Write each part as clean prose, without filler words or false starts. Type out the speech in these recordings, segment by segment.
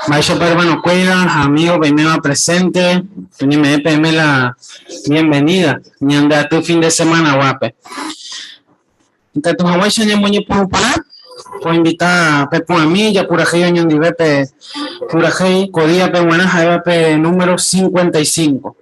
Maestro Peruano Cuida, amigo, primero presente, me PM la bienvenida, ni anda tu fin de semana, guape. Entonces, tu Hawái se llama por parar, por invitar a Pepo a mí, ya pura gente, yo ni vepe, pura gente, codía peruana, vepe número 55.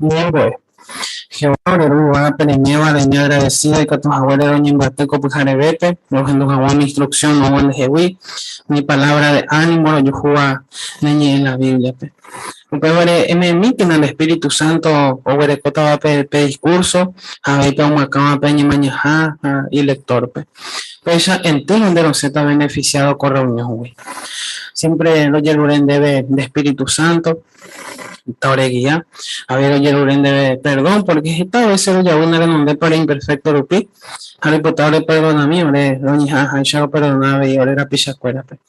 Bien, pues. Jehová oreruga pereñeva de mi agradecida y que tus abuelos doña Imbateco pujarebete, los en mi instrucción no vuelve jehui, mi palabra de ánimo lo yujuba neñe en la Biblia. Pero me emiten al Espíritu Santo o verecota va pe discurso, a ver pe un macama peña mañana y lector pe. Pues ya entiendo de los Z beneficiado con reunión, güey. Siempre lo yeluren debe de Espíritu Santo. Taureguía, a ver, oye, debe perdón, porque esta vez se lo llevó una renunde para imperfecto rupi, al diputado perdona a mí, ore, doña Jaja, perdonaba y ore la pichacuera, pues.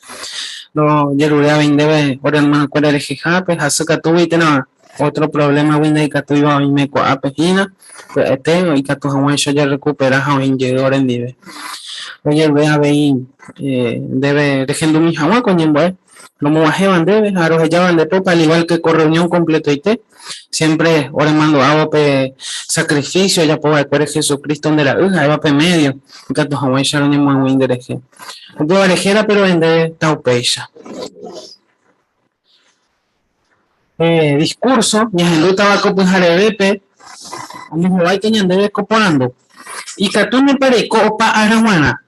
Lo yerurea debe, ore hermano, cuera de jija, pues, hace que tú y tenga otro problema, winde, que tú iba a me coa pejina, pues, y que tu jamás ya recuperas a un llegador en vive. Oye, vea, ve, debe, dejando mi jamás con yembo, no me bajé debe, a los llaman de popa, al igual que con reunión completo y te siempre ahora mando hago pe sacrificio ya puedo ver Jesucristo donde la hija va pe medio que tu jamás ya no me muy interesante un poco alejera pero vende taupecha discurso ni en luta va a copujar bepe a mi joven que debe coponando y que tú me pare copa araguana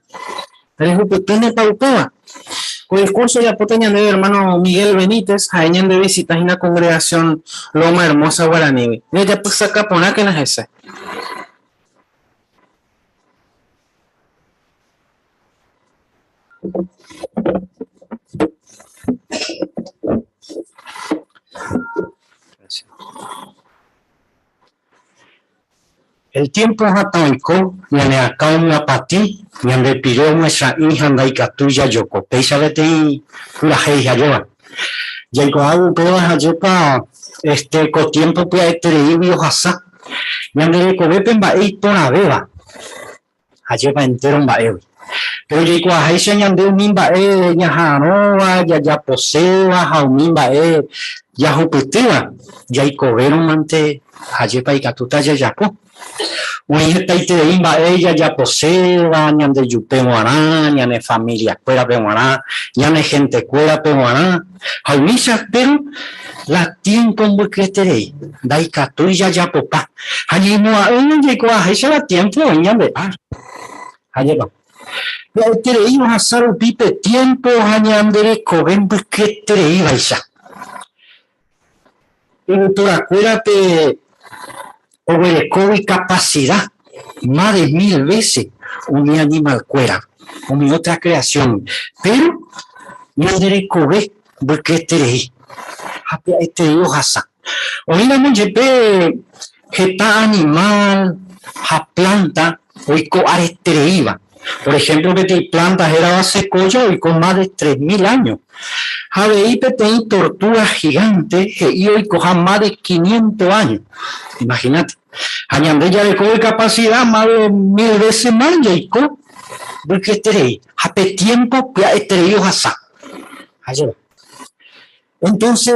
pero que tú me pautoa. Con discurso ya potencian de hermano Miguel Benítez, añan de visitas en la congregación Loma Hermosa Guaraní. Y ya pues acá pona que no es ese. El tiempo es atoico, y en acá una patí, y en el piro nuestra hija anda y catuya yoko, peisa vete y la heja lleva. Y el coago pero ayepa con tiempo pues esteribio hasa. Y en el cobepen va a por la beba. Ayepa entero va a pero y cuando se añade un mimba ya janoa ya poseba jaumimba ya juputiva ya y cobero mante ayepa y catuta ya yapo. Uy, esta imba ella ya poseba, ñan de yupe guará, ñan de familia cuera peguará, ñan de gente cuera peguará, jaumisa, pero la tienen como que terei, dai catuya ya popa, allí no hay un llego a ese la tiempo, ñan de ar, allí va. Terei vas a hacer un pipe tiempo, ñan de coben que terei vaisa. Y por acuérdate. O y capacidad, más de 1000 veces, un animal cuera, o mi otra creación. Pero, no debe cober, porque este hojasa. Oíla no lleve, jeta animal, a planta, hoy co arestereiva. Por ejemplo, que te plantas era base colla hoy con más de 3000 años. Javeí tem tortugas gigantes y hoy cojan más de 500 años. Imagínate. Añande ya de cobre capacidad más de 1000 veces más y co porque esтерei. Hape tiempo ya esтерei hasa. Entonces,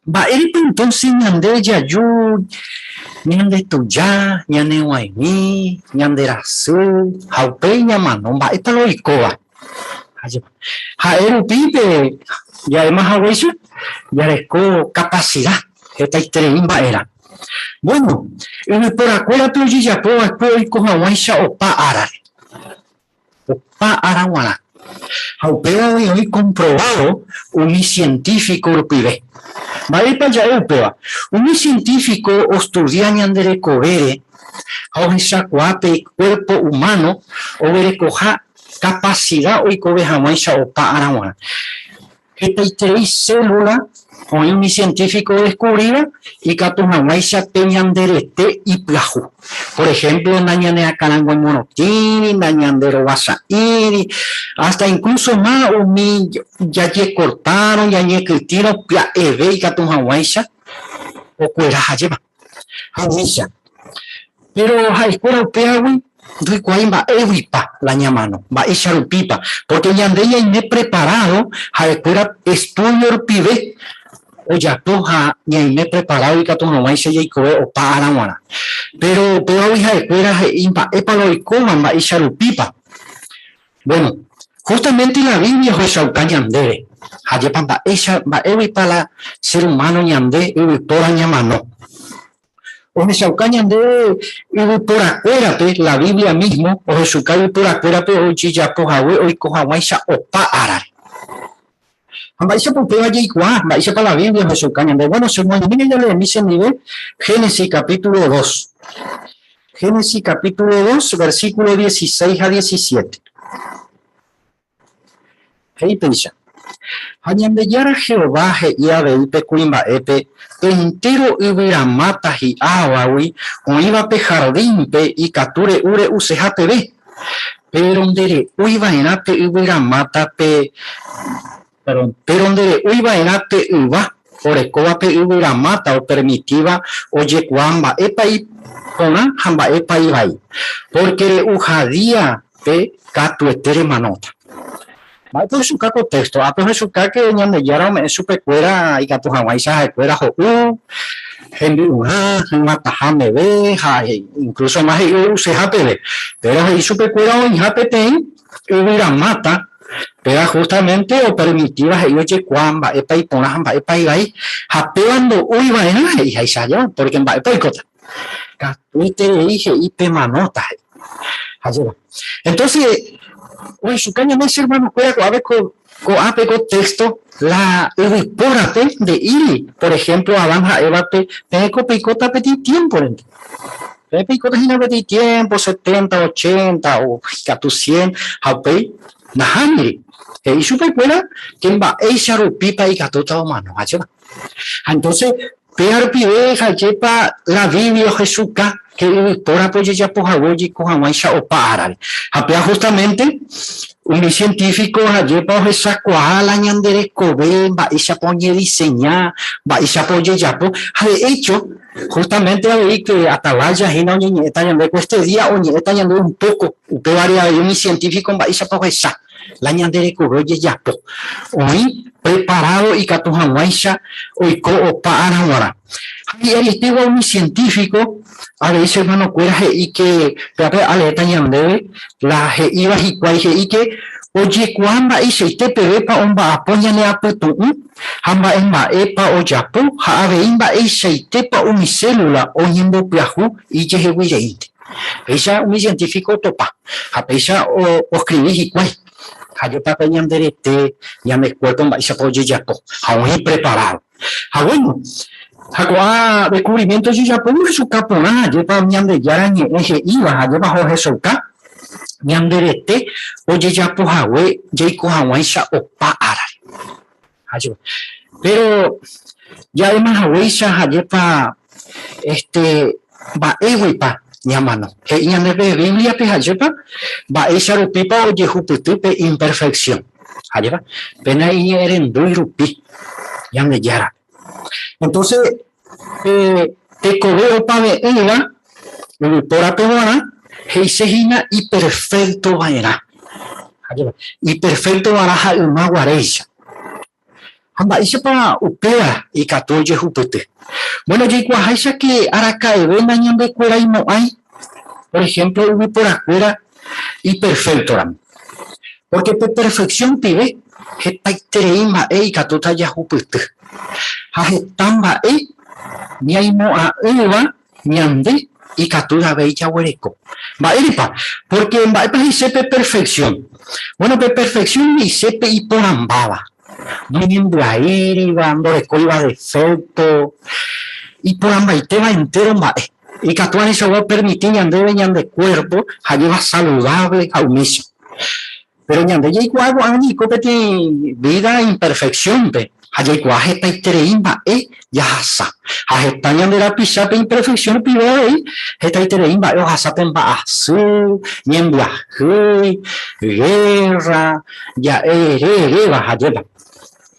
va él entonces ñande ya yo ñande tuya, ñande guayni, ñande rasu, jaupe ñamano, va esta lo icoba. Jaero pipe, y además a veces ya desco capacidad, esta estrella era. Bueno, por acuérdate hoy ya puedo después con Hawaii opa araguana. Jaupea hoy comprobado un científico urpibe. Vale para allá europea. Un científico estudiante de cobere, a esa cuape cuerpo humano, o ver coja capacidad hoy cobe jamás opa araguana. Esta 3 células, hoy un científico descubrió y que tu jamás peñan derete y plaju. Por ejemplo, nañanea calango en monotini, nañandero basairi, hasta incluso más ya ye cortaron, ya ye cristino, ya eve y que tu jamás o cuera lleva. Pero a escuela europea, entonces, ¿cuál va a la ñamano? Va a echar pipa. Porque ya ande ya me preparado a escuela estudio pibe. O ya toja ya me preparado y que no va a ser ya o para guana. Pero hoy a escuela epalo y coman va a echar pipa. Bueno, justamente la Biblia es sauta ñandere. Allá va ella va para ser humano ñande y por ñamano. o Jesauca ñande por acuérdate la Biblia mismo o Jesauca por acuérdate o chillapo jawe o cojawaisha opa ara Ambaisha por prueba y igual, Ambaisha para la Biblia Jesauca ñande bueno se mueve ya le dice nivel Génesis capítulo 2 Génesis capítulo 2 versículo 16 a 17 ahí pensa Hañande yara Jehová heia veipe kuimbaepe entero ibiramata hi awawi oivape jardínpe y kature ure usehape pero ndere uivaerape ibiramatape pero ndere uivaerape uva orekóvape ibiramata o permitiva ojekuaa mba'épai porã ha mba'épai vai porque re'uhadia pe katuete remanóta. Vai por su caco texto, a por su caque ñande yara me supekuera y katu hawaiisa hekuera ho'u henry matajame ve incluso más se hape pero ahí supekuera o hapeten ibiramata pero justamente o permitiva ellos que cuando epa y ponan epa y vai hapeando uy va y ahí salió porque en va epa y cota Twitter dije y pemanota entonces Oye, su caña me dice, hermano, cuida con texto, la repórate de Ili, por ejemplo, Abanja, Evate, Peco, Picota, Petit Tiempo. Picota, Gina, Petit Tiempo, 70, 80, o 100, Haupei, Nahamiri. Y su pecuela, que va a echar pipa y catuta humano. Entonces, Pear Piveja, Jepa, la Biblia, Jesús, que por apoyo ya por Hawaii con Hawaii o para apea justamente un científico ayer por esa cuala ñandere cobe va esa poñe diseñar va esa poñe ya por de hecho justamente ahí que Atalaya Gina Oñeta ñandere este día Oñeta ñandere un poco que varía de un científico va esa por esa la ñandere cobe ya por hoy preparado y catu Hawaii hoy co para ahora y ahí estuvo un científico a veces hermano cuera y que aleta ñandebe la iba y que oye cuando ese te pepa omba apoyane a petu hamba emba epa o japo ha imba ese tepa mi célula o yendo piaju y que hewireite esa un científico topa a pesa o escribí y cuál yo para ñandere te ya me cuerpo va esa apoye japo aún preparado bueno Agua descubrimiento yo ya pongo su capona, yo para ñande ya eje iba, yo bajo Jesuca, ñanderete, oye ya por Hawaii, ya y con Hawaii o pa ara. Pero ya además Hawaii ya para va ewipa ñamano, que ñande Biblia pe hayepa, va esa rupipa oye juputupe imperfección. Hayepa, pena y eren do rupi, ñande yara. Entonces, te cobeo para ella, por la peruana, Heisegina y perfecto vaina. Y perfecto baraja una guareja. Amba ese para upea y catoye jupete. Bueno, yo igual que araca de ven añande cuera y no hay. Por ejemplo, por afuera y perfecto. Porque perfección pide que taitereima y catota ya jupete. Hajetamba ni aimo a eva ñande y catura bella huereco va eripa porque en va y sepe perfección bueno de perfección y sepe y por ambaba no miembro a eriva ando de coiba defecto y por amba y te va entero va y catuan eso va a permitir ñande veñan de cuerpo a llevar saludable a uniso pero ñande ya igual a ni copeti vida imperfección pe Hay guaje pa itereimba ya hasa. España de la pisa pe imperfección pibe esta itereimba yo hasa pe ba asu niembla guerra ya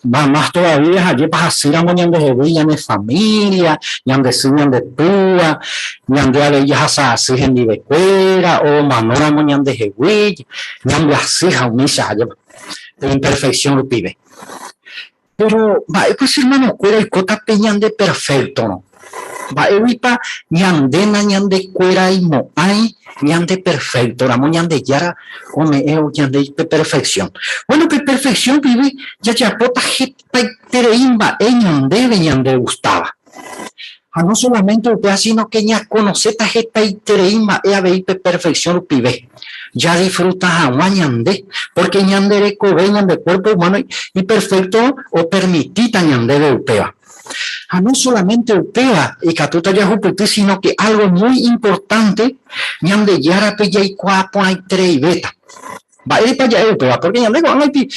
va a más todavía allí para hacer a moñan de hebilla de familia ñan de su ñan de tua ñan de abella hasa su gente de cuera o manora moñan de hebilla ñan de así jaunisa allí imperfección lo pibe. Pero va pues hermano cuera y cota peñan de perfecto no va evipa ñandena ñan de cuera y no hay ñan de perfecto la moñan de yara o me ñan de perfección bueno que perfección vive ya pota jeta tereimba ñan de gustaba No solamente upea, sino que ya conoce esta itereima e abeipe perfección pibe. Ya disfruta a ñande, porque ñande de cobeñan de cuerpo humano y perfecto o permitita ñande de upea. No solamente upea y catuta ya juputi, sino que algo muy importante, ñande yara pe ya y cuapo hay tres beta. Va a ir para allá upea, porque ñande con hay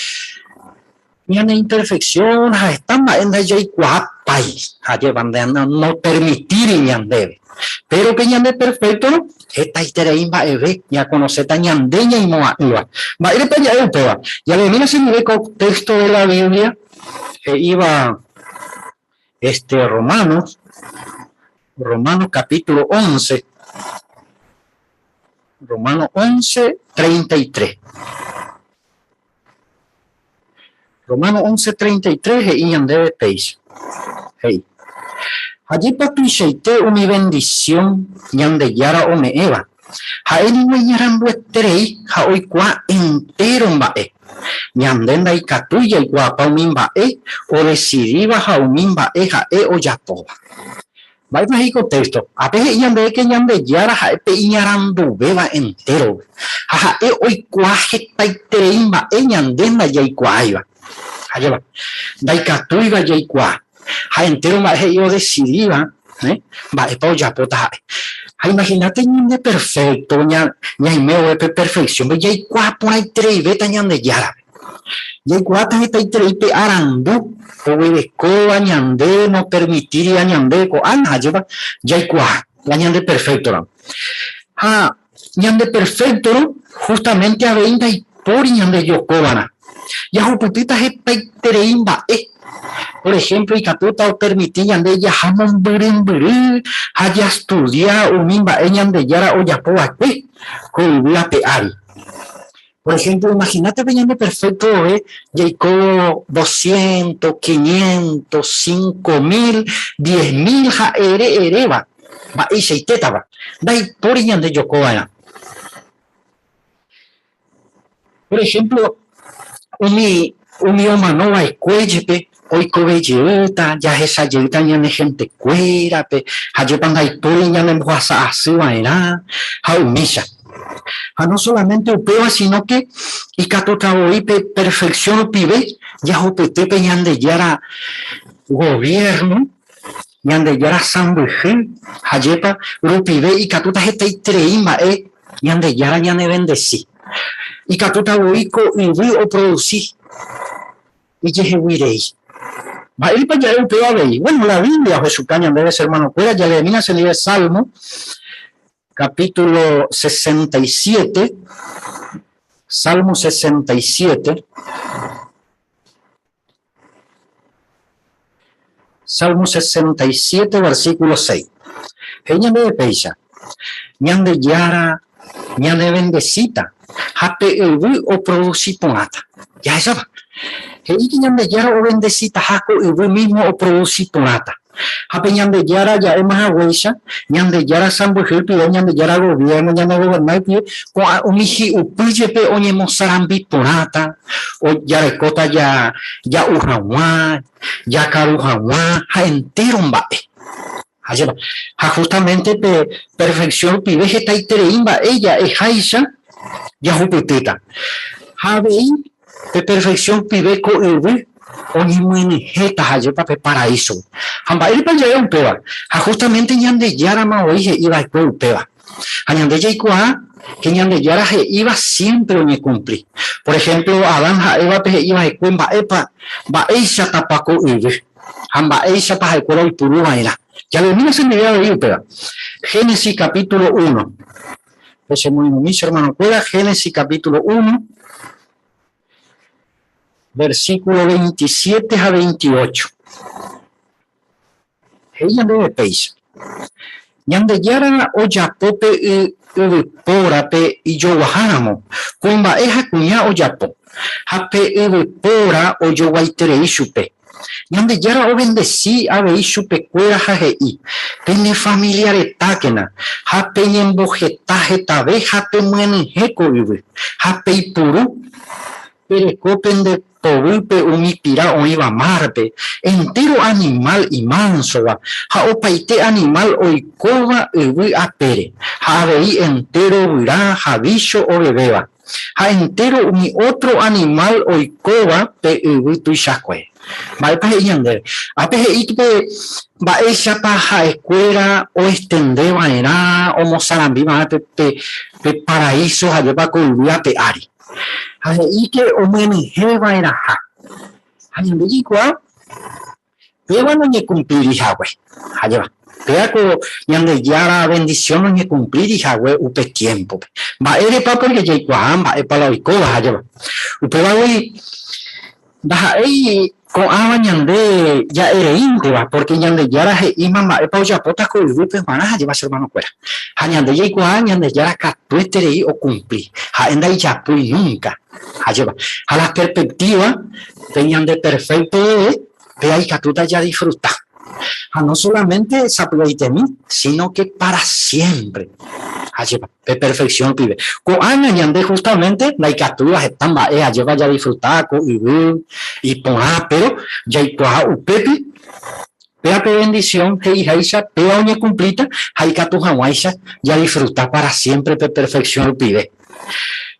ñande imperfección, están en ya y cuapai, llevan de no permitir ñande. Pero que ñande perfecto, esta itereimba eve, ya conoce ta ñandeña y moa iba. Va a ir para allá upea. Ya le mira si me ve con texto de la Biblia, iba Romanos capítulo 11, Romanos 11, 33. Romanos 11, 33 y ñande peis. Hey. Allí para tu mi bendición, ñande yara o me eva. Jaeni ñaran bueterei, ja hoy qua entero mbae. Ñandenda y catuya y guapa umimba o decidiva ja umimba ja o yapoba. Vai más hijo texto. A veces ñande que ñande yara ja pe ñarandu beba entero. Ja hoy qua jeta itereimba ñandenda ya y cuaiva. Allá va. Dai catuiva ya y qua. Ja entero ma yo decidiva, va pa yapota. Imagínate ñande perfecto, ña y meo de perfección, ya y cuapo hay tres beta ñande yara. Ya y cuata esta y tres pe arandú, o de coba ñande no permitiría ñande co anja lleva ya y cua, la ñande perfecto. Ñande perfecto justamente a 20 y por ñande yo cobana. Ya juputitas esta y treimba por ejemplo, y catuta o permitían de ella jamón burin haya estudiado un mimba eñan de yara o yapoa que con la peari. Por ejemplo, imagínate venían de perfecto Jacob 200, 500, 5.000, 10.000 ja ereba va y se tetaba. Dai por eñan de yocoa. Por ejemplo, umi omanova escueche hoy cobelleta, ya esa yeta ya ne gente cuera, hayepan haituri ya ne mboasa asua era, haumisa. No solamente upea, sino que y catotaboipe perfección pibe, ya hopetepe ñande yara gobierno, ñande yara sambuje, hayepa rupibe y catuta jeta y treima, ñande yara ñane bendeci. Y catotaboico y vi o producí. Y yehe wirei. Va a ir para allá upea veí. Bueno, la Biblia, Jesús Caña, debe ser hermano cuera, ya le mina se lee Salmo, capítulo 67, Salmo 67, Salmo 67, versículo 6. Ella me peisa, ñande yara, ñande bendecita, jape o producí ponata. Ya esa va. Y que ñande yara o bendecita, jaco y mismo o producí ponata. Jape ñande yara ya es más agüeisa, ñande yara sambujel pido, ñande yara gobierno, ñande gobernar pido, con umiji upuyepe oñe mozarambi ponata, o ya recota ya ujawa, ya carujawa, ja entero mbae. Ja justamente perfección pibe jeta itereimba, ella es jaisa, ya jupeteta. Javei de perfección pibe ko ewe, oñe muene jeta jayepa pe paraíso. Hamba ir para allá un peba. Justamente ñande yara ma oije iba a un peba. Ñande yaikua que ñande yara je iba siempre oñe cumplir. Por ejemplo, Adán ja eva pe iba a cuemba epa ba eisa tapaco ewe. Hamba eisa pa jaikura y puruba era. Ya lo mira se me vea de peba. Génesis capítulo 1. Ese muy inicio, hermano. Pueda Génesis capítulo 1. Versículo 27 a 28. Ella debe peisa. Ñande yara o yapope porape y yo bajamos. Cuamba eja cuña o yapo. Jape pora o yo guaitere ishupe. Ñande yara o bendecí a ve ishupe cuera jajei. Pene familiare taquena. Jape ñembojetaje tabe jape muenen jeco ibe. Jape ipuru. Perecopen de povype umipira oĩva márpe, entero animal y manso va, ha opaite animal oikóva yvy apére, ha avei entero vyra ha bicho ovevéva, ha entero umi otro animal oikóva pe yvy tuichakue. Mba'épa he'i ñandéve. Ápe he'ípe mba'éichapa ha'ekuéra oestendeva'erã omosarambiva'erã pe paraíso hajépa ko yvy ape ári. Ha he'íke omyenyhẽva'erãha. Ha ñande jaikuaa péva noñecumplirihague. Hajéva. Péako ñandejára bendición noñecumplirihague upe tiempope. Mba'érepa porque jaikuaa mba'épa la oikóva hajéva. Upévagui ndaha'éi ko'ãva ñande ja'ereínteva, porque ñandejára he'íma mba'épa ojapóta ko yvýpe g̃uarã hajéva che hermanokuéra. Ha ñande jaikuaa ñandejára katueterei ocumpli, ha'e ndaijapýi nunca hajéva. Ha la perspectiva de ñande perfecto pe aikatúta ya disfruta. Ha no solamente sapy'aitemi, sino que para siempre. Hajéva, pe perfección pive. Ko'ág̃a ñande justamente ndaikatúva heta mba'e hajéva ja disfruta ko yvy iporã, pero jaikuaa upépe péape bendición he'iháicha péva oñecumplíta ha ikatu hag̃uáicha ja disfruta para siempre pe perfección pive.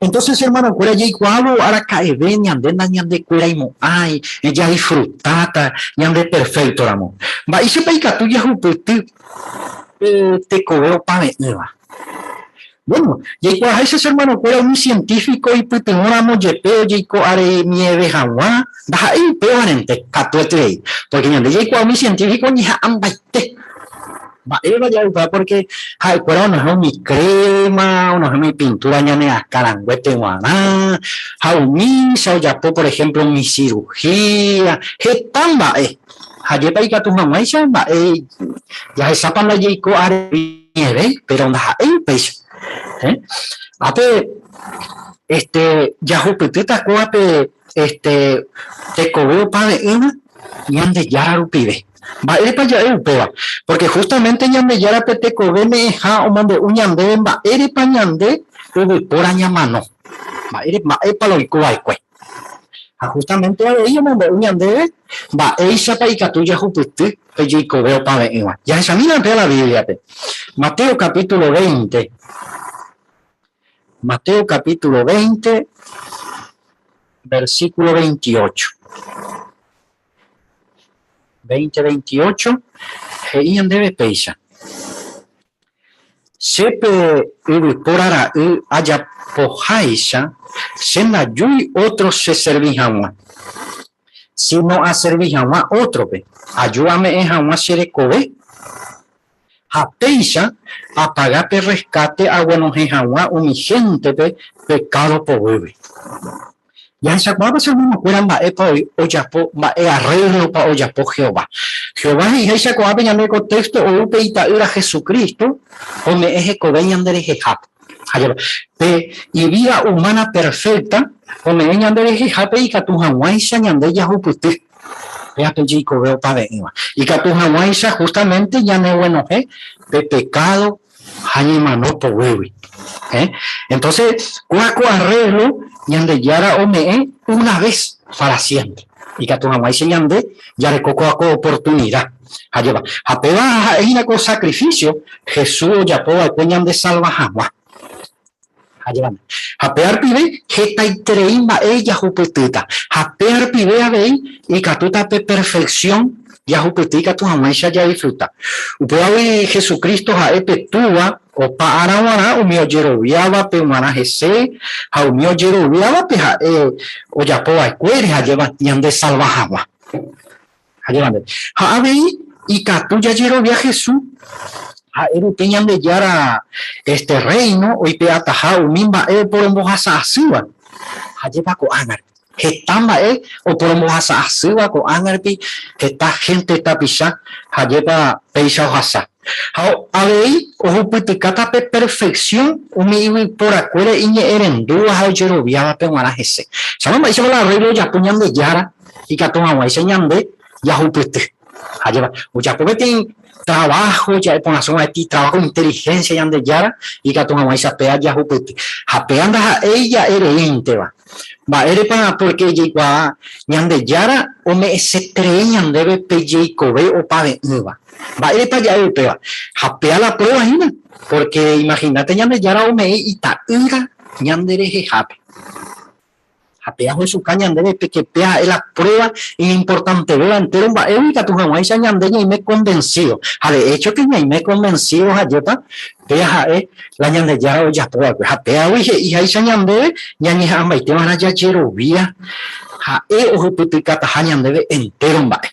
Entonces, hermano, kuéra jaikuaavo araka'eve ñande ndañandekuéra imo'ãi ja disfrutáta ñande perfectoramo. Mba'éichapa ikatu jahupyty tekove opave'ỹva. Bueno, jaikuaaháicha che hermano kuéra umi científico ipytyvõramo jepe ojeiko'are mieve hag̃ua ndaha'éi upévarente katueterei, porque ñande jaikuaa umi científico ñeha'ãmbaite mba'éva jaupéva porque ha'ekuéra onohẽ umi crema, onohẽ umi pintura ñane akaranguépe g̃uarã, ha umícha ojapo por ejemplo umi cirugía, heta mba'e. Hajépa ikatu hag̃uáicha mba'e jahesápa ndajeiko'are mieve, pero ndaha'éi upéicha. Ape jahupytýta kóvape tekove opave'ỹva ñandejára rupive. Mba'érepa ja'e upéva, porque justamente ñandejárape tekove me'ẽha omombe'u ñandéve mba'érepa ñande yvypóra ñamano. Mba'épa la oikova'ekue. Ha justamente avei omombe'u ñandéve mba'éichapa ikatu jahupyty pe jeikove opave'ỹva. Jahechamínate la Bibliape. Mateo capítulo 20. Mateo capítulo 20, versículo 28. 20-28, he'íñan debe peisa. Sepe yvypórara ajapoháicha, chendajúi otro se serví hag̃ua. Si no a serví hag̃ua ótrope, ayúdame hag̃ua cherekove. Ha péicha apagápe rescate ag̃uenohẽ hag̃ua umi géntepe pecado povýpe. Jahechakuaápa che hermanokuéra mba'épa ojapo mba'e arreglopa ojapo Jehová. Jehová heichakuaápe ñande contexto oúpe ita'ýra Jesucristo ome'ẽ hekove ñanderehehápe. Pe vida humana perfecta ome'ẽ ñanderehehápe ikatu hag̃uáicha ñande jahupyty. Péape jeikove opave'ỹva. Ikatu hag̃uáicha justamente ñaneguenohẽ pe pecado ha ñemano povýgui. Entonces, cuaco arreglo ñandejára ome'ẽ una vez para siempre. Ikatu hag̃uáicha ñande jarekóko oportunidad. Hajéva. Hapéva ha'éhínako sacrificio Jesús ojapova'ekue ñande salva hag̃ua. Hajévame. Hapéarpive hetaiterei mba'e jahupytýta. Hapéarpive avei ikatúta pe perfección jahupyty ikatu hag̃uáicha ja disfruta. Upévape Jesucristo ha'épe túva opa'ãrã g̃uarã umi ojeroviávape g̃uarã hese ha umi ojeroviávape ha'e ojapova'ekuére hajéva ñande salva hag̃ua. Hajévame. Ha avei ikatu jajerovia Jesús ha'érupi ñandejára reino oipe'ataha umi mba'e porombohasa'asýva hajépa ko'ág̃ape. Heta mba'e oporombohasa'asýva ko'ág̃ape heta gente tapicha hajépa péicha ohasa. Ha avei ohupytykáta pe perfección umi yvyporakuére iñe'ẽrendúva ha ojeroviávape g̃uarã hese. Cháma mba'éichapa la arreglo ojapo ñandejára ikatu hag̃uáicha ñande jahupyty. Hajépa ojapópe trabajo ya por razón aquí trabajo inteligencia yandejára ikatu hag̃uáicha péa jahupyty. Ha péa ndaha ella ereínteva Mba'érepa porque jaikuaa Ñandejára ome'ẽseterei ñandéve pe jeikove opave'ỹva. Mba'érepa ja'e upéva. Ha pea la pruebahína, porque imagínate Ñandejára ome'ẽ ita'ýra ñanderehehápe. Ha pea hoesuka ñandéve pe que pea ha'e la prueba importante vera entero mba'évi katu hag̃uáicha ñande ñaime convencido. Ha de hecho que ñaime convencido hajépa pea ha'e la Ñandejára ojapóvape. Ha péagui he'íhaicha ñandéve ñañeha'ãmbaitévara jajerovia ha'e ohypytykataha ñandéve entero mba'e.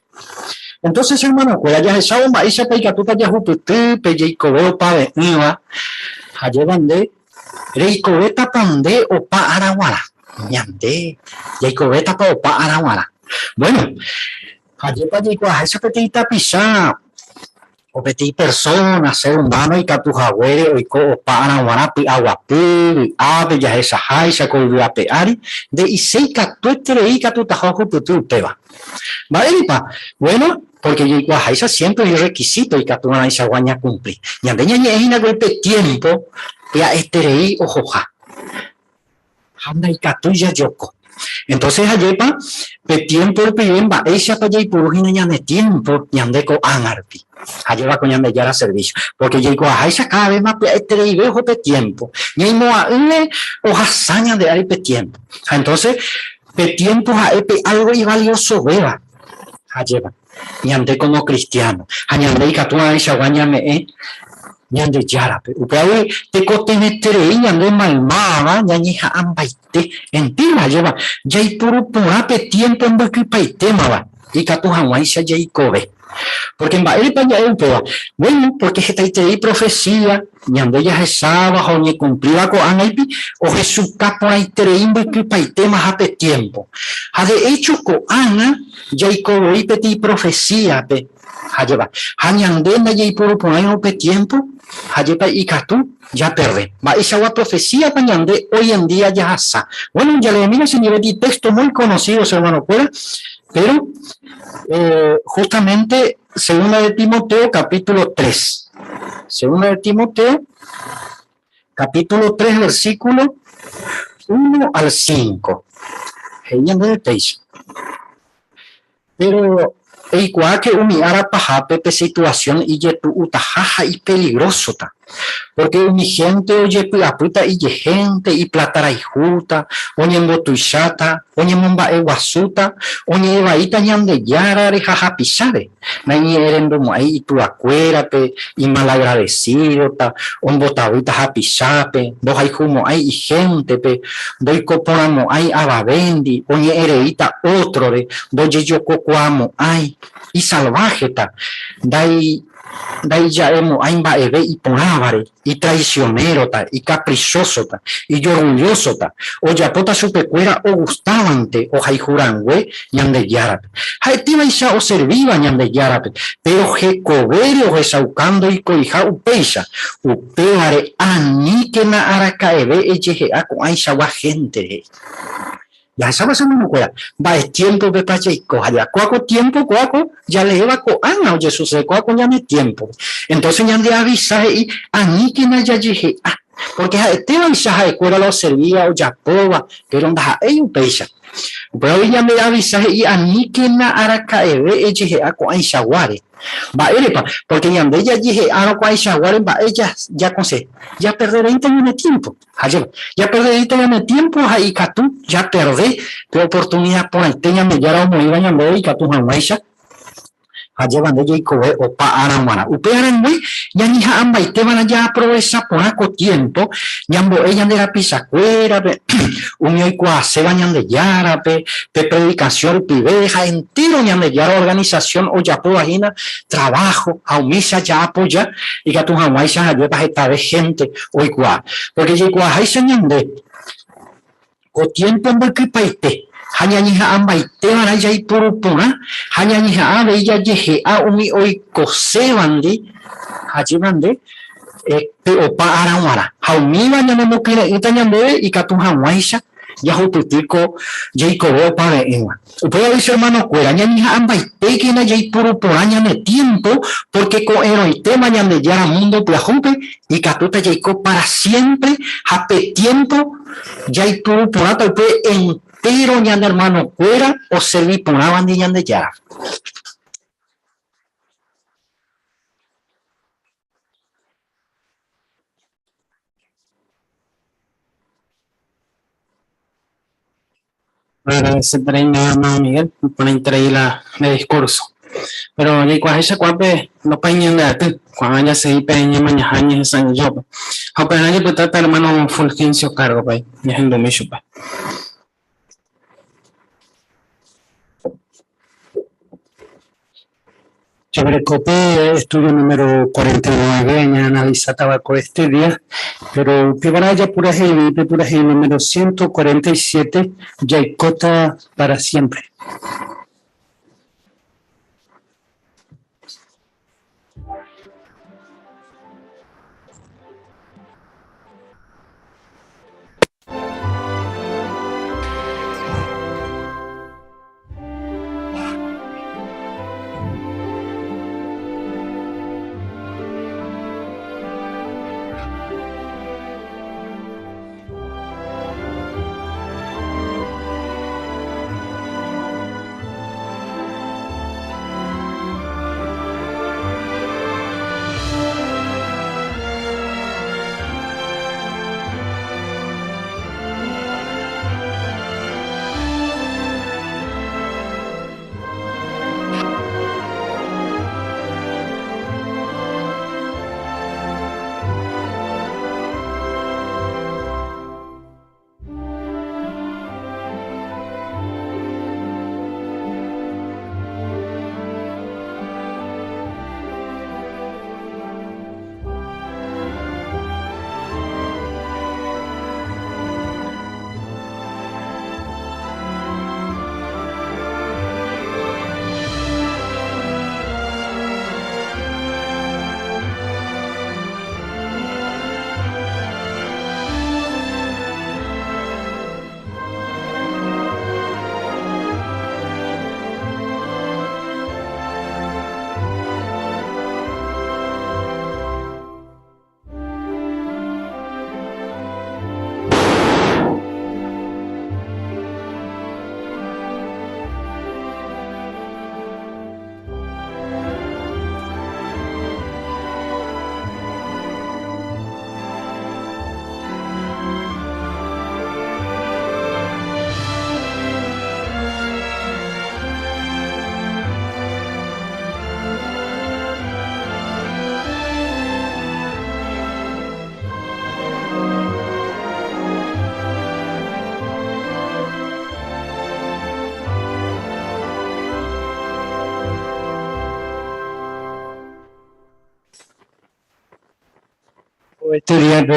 Entonces, hermano, jahechávo mba'éichapa ikatúta jahupyty pe jeikove opave'ỹva hajéva nde reikovétapa nde opa araguara. Ñande jaikovétapa opa araguara. Bueno, hajépa jaikuaaháicha peteĩ tapicha o peteĩ persona ser humano ikatuhaguére oiko opa araguara py'aguapy, vy'ápe jahechaháicha ko yvyape ári nde iseikatueterei ikatutaha ohupyty upéva. Mba'éipa, bueno, porque jaikuaaháicha siempre hay requisito ikatuvarãichagua ñacumplir. Ñande ñañe'ẽhína pe tiempo pya'eterei ohoha. Handaikatu jajoko. Entonces ajépa pe tiempo pibe mba'éichapa jaipurúhina ñane tiempo ñande ko'ág̃arpi. Ajépa ko Ñandejára servicio. Porque jaikuaaháicha cada vez más pya'etereive oho pe tiempo. Ñaimo'ã'ỹre ohasa ñande ári pe tiempo. Entonces pe tiempo ha'e pe algo valioso véva. Ajépa ñande como cristiano. Ha ñande ikatuvarãichagua ñame'ẽ Ñandejárape. Upéagui tekotemeterei ñande maymáva ñañeha'ãmbaite entiba ajépa jaipuru porã pe tiempo mbokypaitémava ikatu hag̃uáicha jaikove. Porque mba'érepa ja'e upéva. Bueno, porque hetaiterei profecía ñande jahecháva ha oñecumplíva ko'ág̃aipi ohechuka porãiterei mbokypaitéma ha pe tiempo. Ha de hecho ko'ág̃a jaikovoi peteĩ profecíape ajépa. Ha ñande ndajaipuru porãivo pe tiempo ajépa ikatu ya perdé. Mba'eichagua profecía pa ñande hoy en día jahasa. Bueno, ya le mira señores y texto muy conocidos, hermano Cuera, pero justamente segunda de Timoteo capítulo 3. Segunda de Timoteo capítulo 3 versículo 1 al 5. Pero igual que umiara pajape pe situación y yetu utajaja y peligrosota. Porque mi gente oye pyapyta y gente y plataraijuta, oñe mbotuichata, oñe momba'e guasuta, oñe evaíta Ñandejára rehahapichare. Nañe'ẽrendomo'ãi ituakuérape, imalagradecídota, ombotavýta hapichápe, ndohayhumo'ãi igentepe, ndoikoporãmo'ãi avavéndi, oñe'ẽreíta otrore, ndojejokokuaamo'ãi, isalvájeta, ndaija'emo'ãi mba'eve iporãvare, itraicionérota, icaprichosota, iorgullosota, ojapóta chupekuéra ogustávante ohayhurangue Ñandejárape. Ha'etévaicha oservíva Ñandejárape, pero hekovére ohechaukándo ikoiha upéicha, upévare aníkena araka'eve ejehe'a ko'ãichagua géntere. Ya esa va a ser una mujer. Va es tiempo de pacheco. Ya cuaco tiempo, cuaco, ya le lleva coana, oye, sucede cuaco ya no es tiempo. Entonces ya le avisa y a mí que no haya dije, porque este avisaje de cuera lo servía o ya poba, pero anda a ellos pesa. Pero ya me avisa y a mí que na aracaeve, eje a coaishaguare. Va erepa, porque ya de ella dije a coaishaguare, va ella ya conse, ya perderé el tiempo. Ya perderé el tiempo, ahí catú, ya perdí la oportunidad por el teña me ya muy baño me y catú hamaisha. Allá de Jacob o pa aramana. Upearan muy, ya ni hamba y te van allá aprovecha por aco tiempo, yambo ella de la pisacuera, un y se bañan de yarape, pe predicación pibeja, entero ñan de yara organización o ya vagina, trabajo, aumisa ya apoya, y que tu jamás ya llevas esta de gente, o igual. Porque Jacob hay señan de o tiempo en el que paite. Hañañija ambaitevara jaipurupurã hañañija veja jehe'a umi oikosevandi hajévande pe opa araguara ha umíva ñanemokyra'ỹta ñandéve ikatu hag̃uáicha jahupytýko jaikove opave'ỹva. Upéva vice hermano kuéra ñañija ambaitékena jaipuruporã ñane tiempo porque ko'ẽroitéma Ñandejára mundo pyahúpe ikatúta jaiko para siempre ha pe tiempo Ya y tú, por rato, entero, ñande hermano, fuera o servir por una bandilla de ya. Agradecer nada más, Miguel, por entregar el discurso. Pero y cuando ella cuape no pañan de ate, cuando ella se ipe en mañana esa yo. Apenas yo puta hermano Fulgencio cargo pa, ya en domisho pa. Sobrecopé estudio número 49, analiza tabaco este día, pero Pibaraya pura número 147, Yaicota para siempre. Estudiar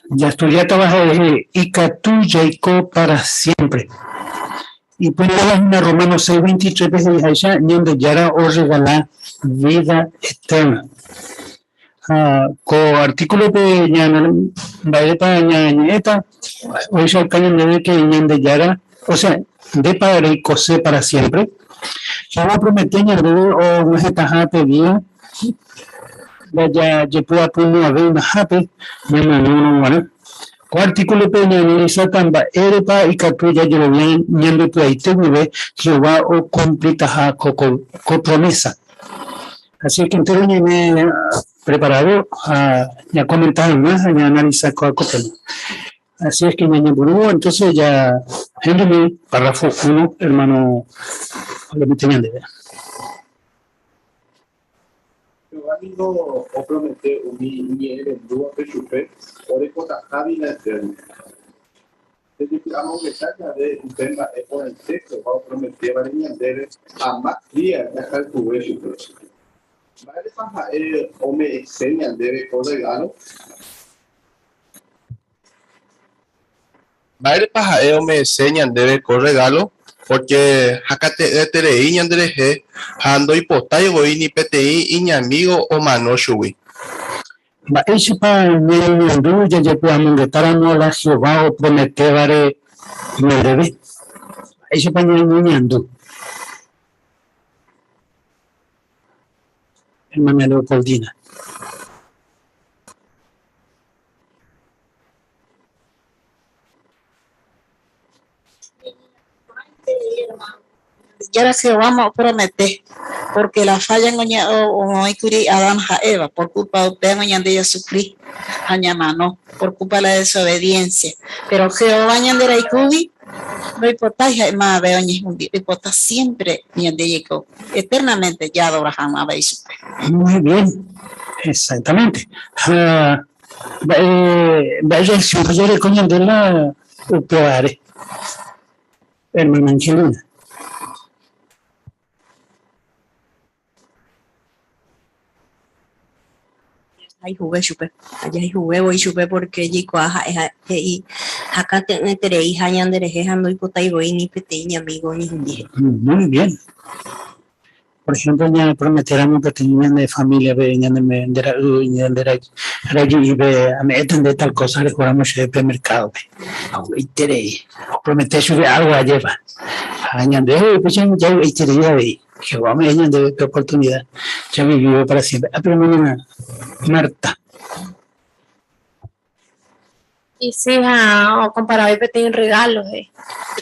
ya estudié trabajo de Icatú Yaico para siempre. Y pues en Romanos 6:23 veces allá, donde ya o regalar vida eterna. Con artículo de ñana, vaya para ñañeta, hoy se alcanzan de que ñande yara, o sea, de para y cose para siempre. Ya va a prometer ñande o no se taja pedía. Ya pueda poner a ver una happy, no, bueno. O artículo peña analiza tamba erepa y catuya yo bien ñando tu ahí te mueve Jehová o completa con promesa. Así que entonces me preparado a ya comentar más, a analizar con así es que me burú, entonces ya Henry, párrafo 1, hermano, lo que tenían de ver. Giovanni o promete unire due pesciupe o de cosa cabina eterna. Desde que vamos a sacar de un tema de por el texto, va a prometer a niñandere a más días de acá el cubero. Vale, paja, o me enseñan de con regalo. Vale, paja, o me enseñan de con regalo. Porque acá te tereí ñandereje ando hipotayo voy ni PTI y amigo o mano shui. Ese para el ya podemos estar a la Jehová o prometer vare me debe. Ese para el hermana Leopoldina. y ahora se vamos a prometer, porque la falla en Adán a Eva, por culpa de ella sufrir, por culpa de la desobediencia. Pero Jehová ñandera y cubi, no importa, más veo no importa siempre ñande eternamente ya Abraham a veis. Muy bien, exactamente. Vaya, si yo le coño de la upeare, hermana Angelina. Hay jugué chupe, allá hay jugué voy chupe porque allí cuaja y acá te terei hañandere jejando y puta y voy ni peteña amigo ni dije. Muy bien. Por ejemplo, ya prometéramos que tenían de familia, venían de vender y a meter de tal cosa, le jugamos el supermercado. Y terei, prometer subir algo a llevar. Añade, pues ya terei, que vamos a añadir qué oportunidad. Ya vivió para siempre. Pero Marta. Y sí, o comparado y tienen regalos,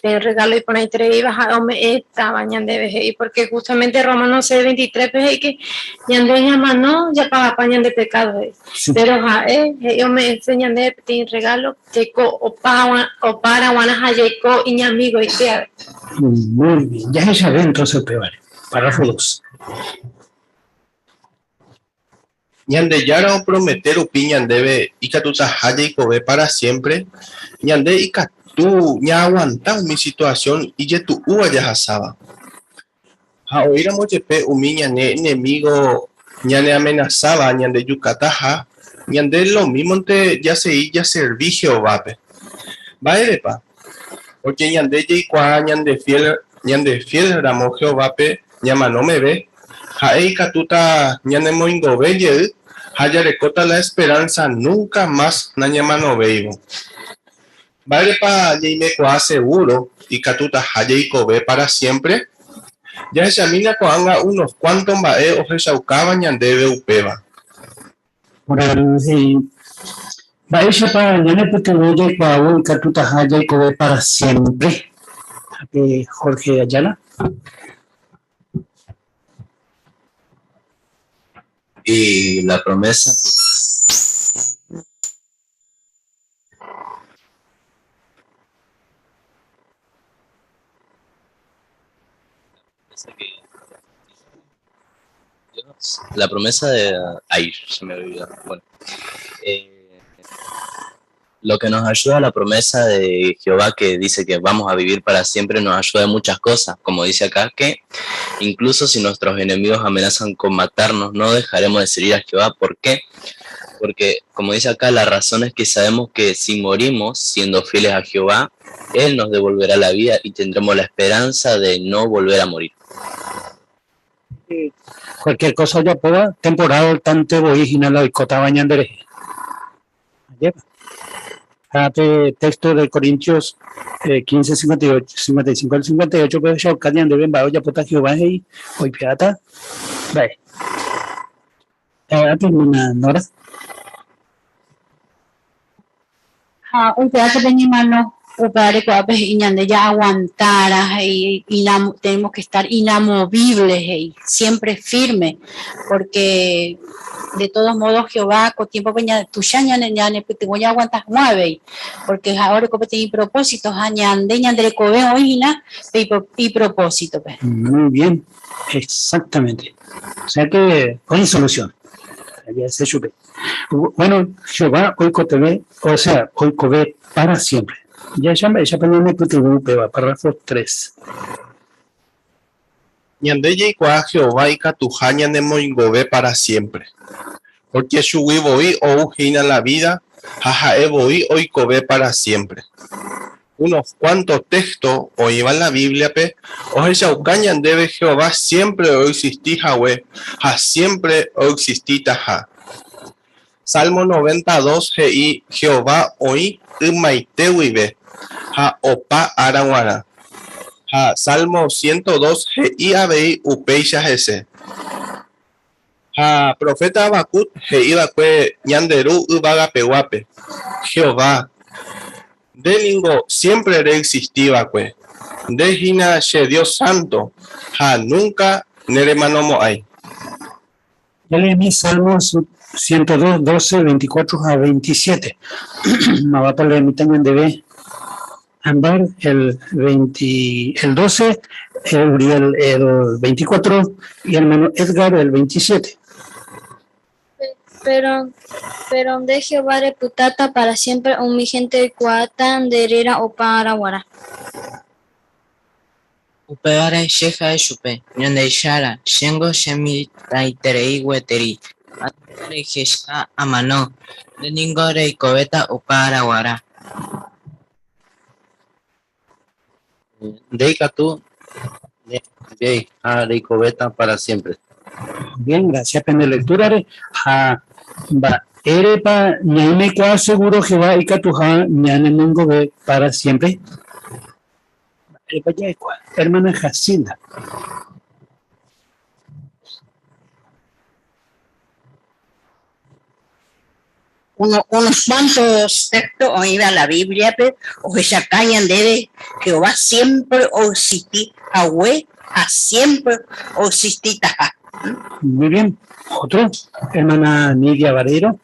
tienen regalos y por ahí te ibas a donde esta bañan de veje, porque justamente Romanos 6:23 veje que ya de llama no ya para pañan de pecado, sí. Pero ellos me enseñan de tienen regalos que o para guanas a Jacob y mi amigo y que muy bien, ya se ve entonces peor, párrafo 2. Ñande yara prometer upiñan debe y catuta haya y cobe para siempre. Ñande y catu ña aguanta mi situación y ya tu uva ya hasaba. A oír a mochepe umiña ne enemigo ñane amenazaba ñande yucataja. Ñande lo mismo te ya se ya servicio vape. Vaerepa. Porque ñande ya y cua ñande fiel ramo Jehovape ñama no me ve. Jaei catuta ñane moingo belle. Haya recota la esperanza nunca más nañama no veivo. Vale para me coa seguro y catuta haya y cobe para siempre. Ya esa mina coanga unos cuantos bae o resaucaba ñandebe upeba. Por el bae para ñane porque voy coa y catuta haya y cobe para siempre. Jorge Ayala. Y la promesa de ahí se me olvidó. Bueno, lo que nos ayuda a la promesa de Jehová que dice que vamos a vivir para siempre nos ayuda en muchas cosas, como dice acá que incluso si nuestros enemigos amenazan con matarnos no dejaremos de servir a Jehová. ¿Por qué? Porque como dice acá la razón es que sabemos que si morimos siendo fieles a Jehová Él nos devolverá la vida y tendremos la esperanza de no volver a morir. Cualquier cosa ya pueda temporada tanto original la cota bañandere. Texto de Corintios 15, 58, 55 al 58, pero ya cañan de bien, ya puta Jehová y hoy pirata. Vale. Termina, Nora. Un pedazo de animal y ya aguantara y tenemos que estar inamovibles y siempre firmes, porque de todos modos Jehová con tiempo tu ya te voy a aguantar 9 porque ahora como tiene propósitos ñande cobe original y propósito. Muy bien, exactamente. O sea que con solución. Ya se chupe. Bueno, Jehová hoy cobe, o sea, hoy cobe para siempre. Ya ponemos párrafo 3. Ñandeye y cua Jehová y catuja ñande moingobe para siempre. Porque shuwi voy o ujina la vida, jajae voy hoy cobe para siempre. Unos cuantos textos o iban la Biblia pe, o ella debe Jehová siempre o existí jawe, ja siempre o existí taja. Salmo 92 y Jehová hoy maitewibe, ja opa araguara. Ja Salmo 102 y abei upeisha ese. Ja profeta Habacuc iba que ñanderu ubaga peguape. Jehová delingo siempre existía que. Dejina she Dios santo, ha nunca neremanomo hay. Ya leí Salmos 102, 12, 24 a 27. Me va a leer mi también debe andar el 12, Uriel el 24 y hermano Edgar el 27. Pero de Jehová reputata para siempre un mi gente cuatan de herera o para guara. Upevare shefa shupe, nyonde ishara, shengo shemi taiterei weteri, atare gesha amano, de ningore ikobeta upara guara. Deika tú, de Reicoveta para siempre. Bien, gracias por la lectura. Erepa, ñaime kwa seguro Jehová y Catuja, ñane mungo para siempre. Erepa ya hermana Jacinda. Unos cuantos textos o iba a la Biblia, o que se callan de Jehová siempre o existí a siempre o existí taja. Muy bien. Otro, hermana Nidia Barrero.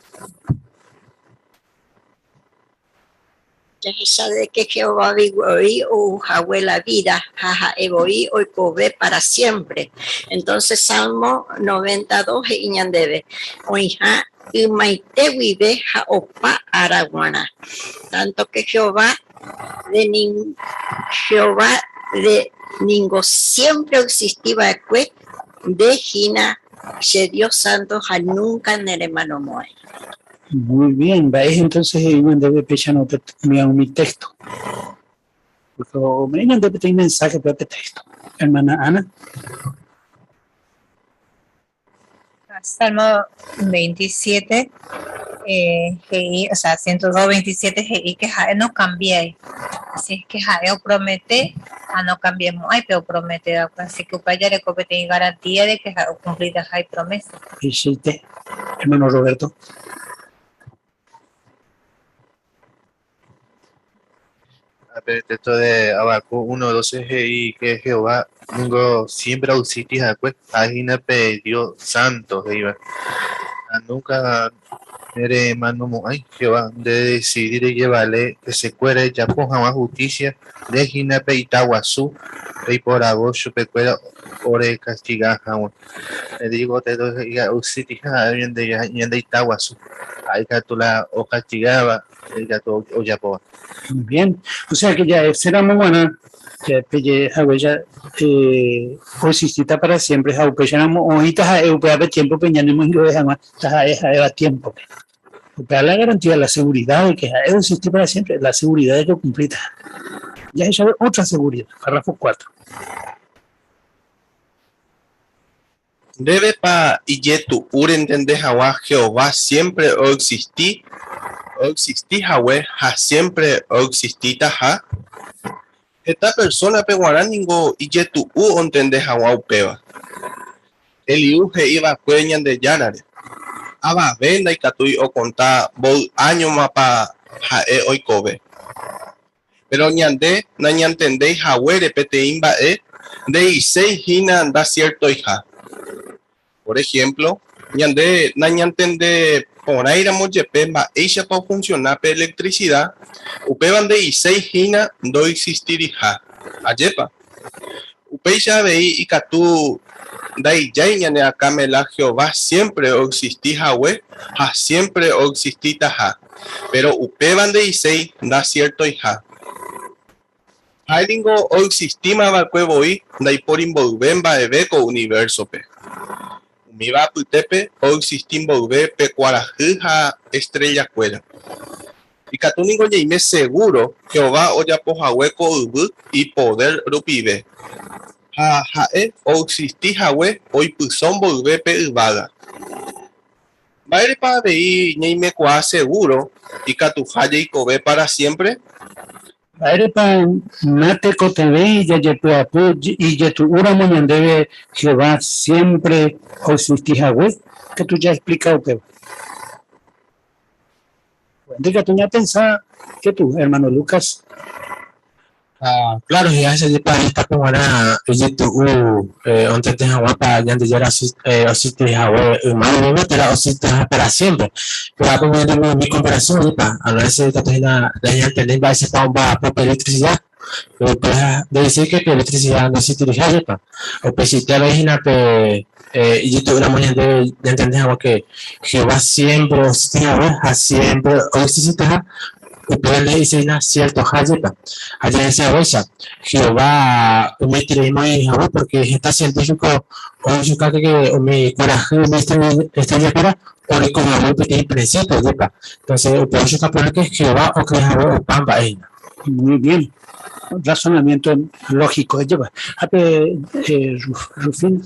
Ya se sabe que Jehová vivoí o Jahwe la vida, jaja evoí o Kobe para siempre. Entonces Salmo 92 y ñandebe. Oija y maite vive ja opa araguana. Tanto que Jehová de ningo siempre existía de Gina, se Dios santo ja nunca en el hermano Moe. Muy bien, ¿veis? Entonces debe pechar mi texto. Me debe tener mensaje para este texto. Hermana Ana. Salmo 27, o sea, 102, 27, que Jae no cambie. Así es que Jae promete, a no cambiemos, pero promete, así que ya le compete garantía de que Jae cumplirá Jae promesa. Y sí, hermano Roberto. El texto de Habacuc 1:12 y que Jehová siempre auxitis después página pedió santo nunca eres mano ay Jehová de decidir y llevarle que se cuere ya con jamás justicia de gina peitaguazú y por agosto pecuera ore castigar jamás le digo te doy auxitis bien de itaguazú ahí que tú la o castigaba ya tú o ya po. Bien, o sea que ya será muy buena, que pelle ya consistita para siempre, ya no hojitas a tiempo peñanemos en que jamás a tiempo. Para la garantía de la seguridad de que existe para siempre, la seguridad de que cumplita. Ya es otra seguridad, párrafo 4. Debe pa y tu ur entender Jehová siempre o existí Yahweh ha siempre o existita ha. Esta persona peguará ningo y tu u entender Yahweh upeva. Eliú he iba cueñan de yanare. Aba venda y catui o conta bol año mapa jae hoy kobe. Pero ñande na ñantende Yahweh repete imba de isei hina da cierto hija. Por ejemplo, ñande na ñantende por ahí éramos yepemba ella para funcionar per electricidad upeban de isei hina do existir hija. Ayepa. Upeya veí y catu dai ya ne acá me la Jehová siempre o existí Yahweh ha siempre o existí taja. Pero upeban de isei da cierto hija. Hailingo o existima va cuevo y dai por involvemba ebeco universo pe. Mi va putepe o existim volver pe cuarajija estrella cuela. Y catúnico ya me seguro Jehová o ya poja hueco y poder rupive. Jae o existí Yahweh hoy pusón volver pe vaga. Baile para veí ni me cua seguro y catujaya y cobe para siempre. Arepa nate coteve y ya tu ura debe Jehová siempre o existir Yahweh, que tú ya has explicado que diga tú ya pensás que tú, hermano Lucas. Claro, ya se para esta como era YouTube onde tem agua para ya de era osite agua malo no pero osite para siempre. Pero a poner de mi comparación para a veces esta página de ya tener va a ser para electricidad. Pues de decir que electricidad no se utiliza para o pues si te página que YouTube una manera de entender agua que Jehová siempre osite agua siempre osite Upele isina cierto hayepa. Allá decía Boisa, Jehová me tiré muy Jehová porque está científico o yo creo que mi corazón me está para o le como muy pequeño principio yepa. Entonces, pero yo creo que Jehová o que Jehová o Pamba ahí. Muy bien. Razonamiento lógico lleva. Rufín.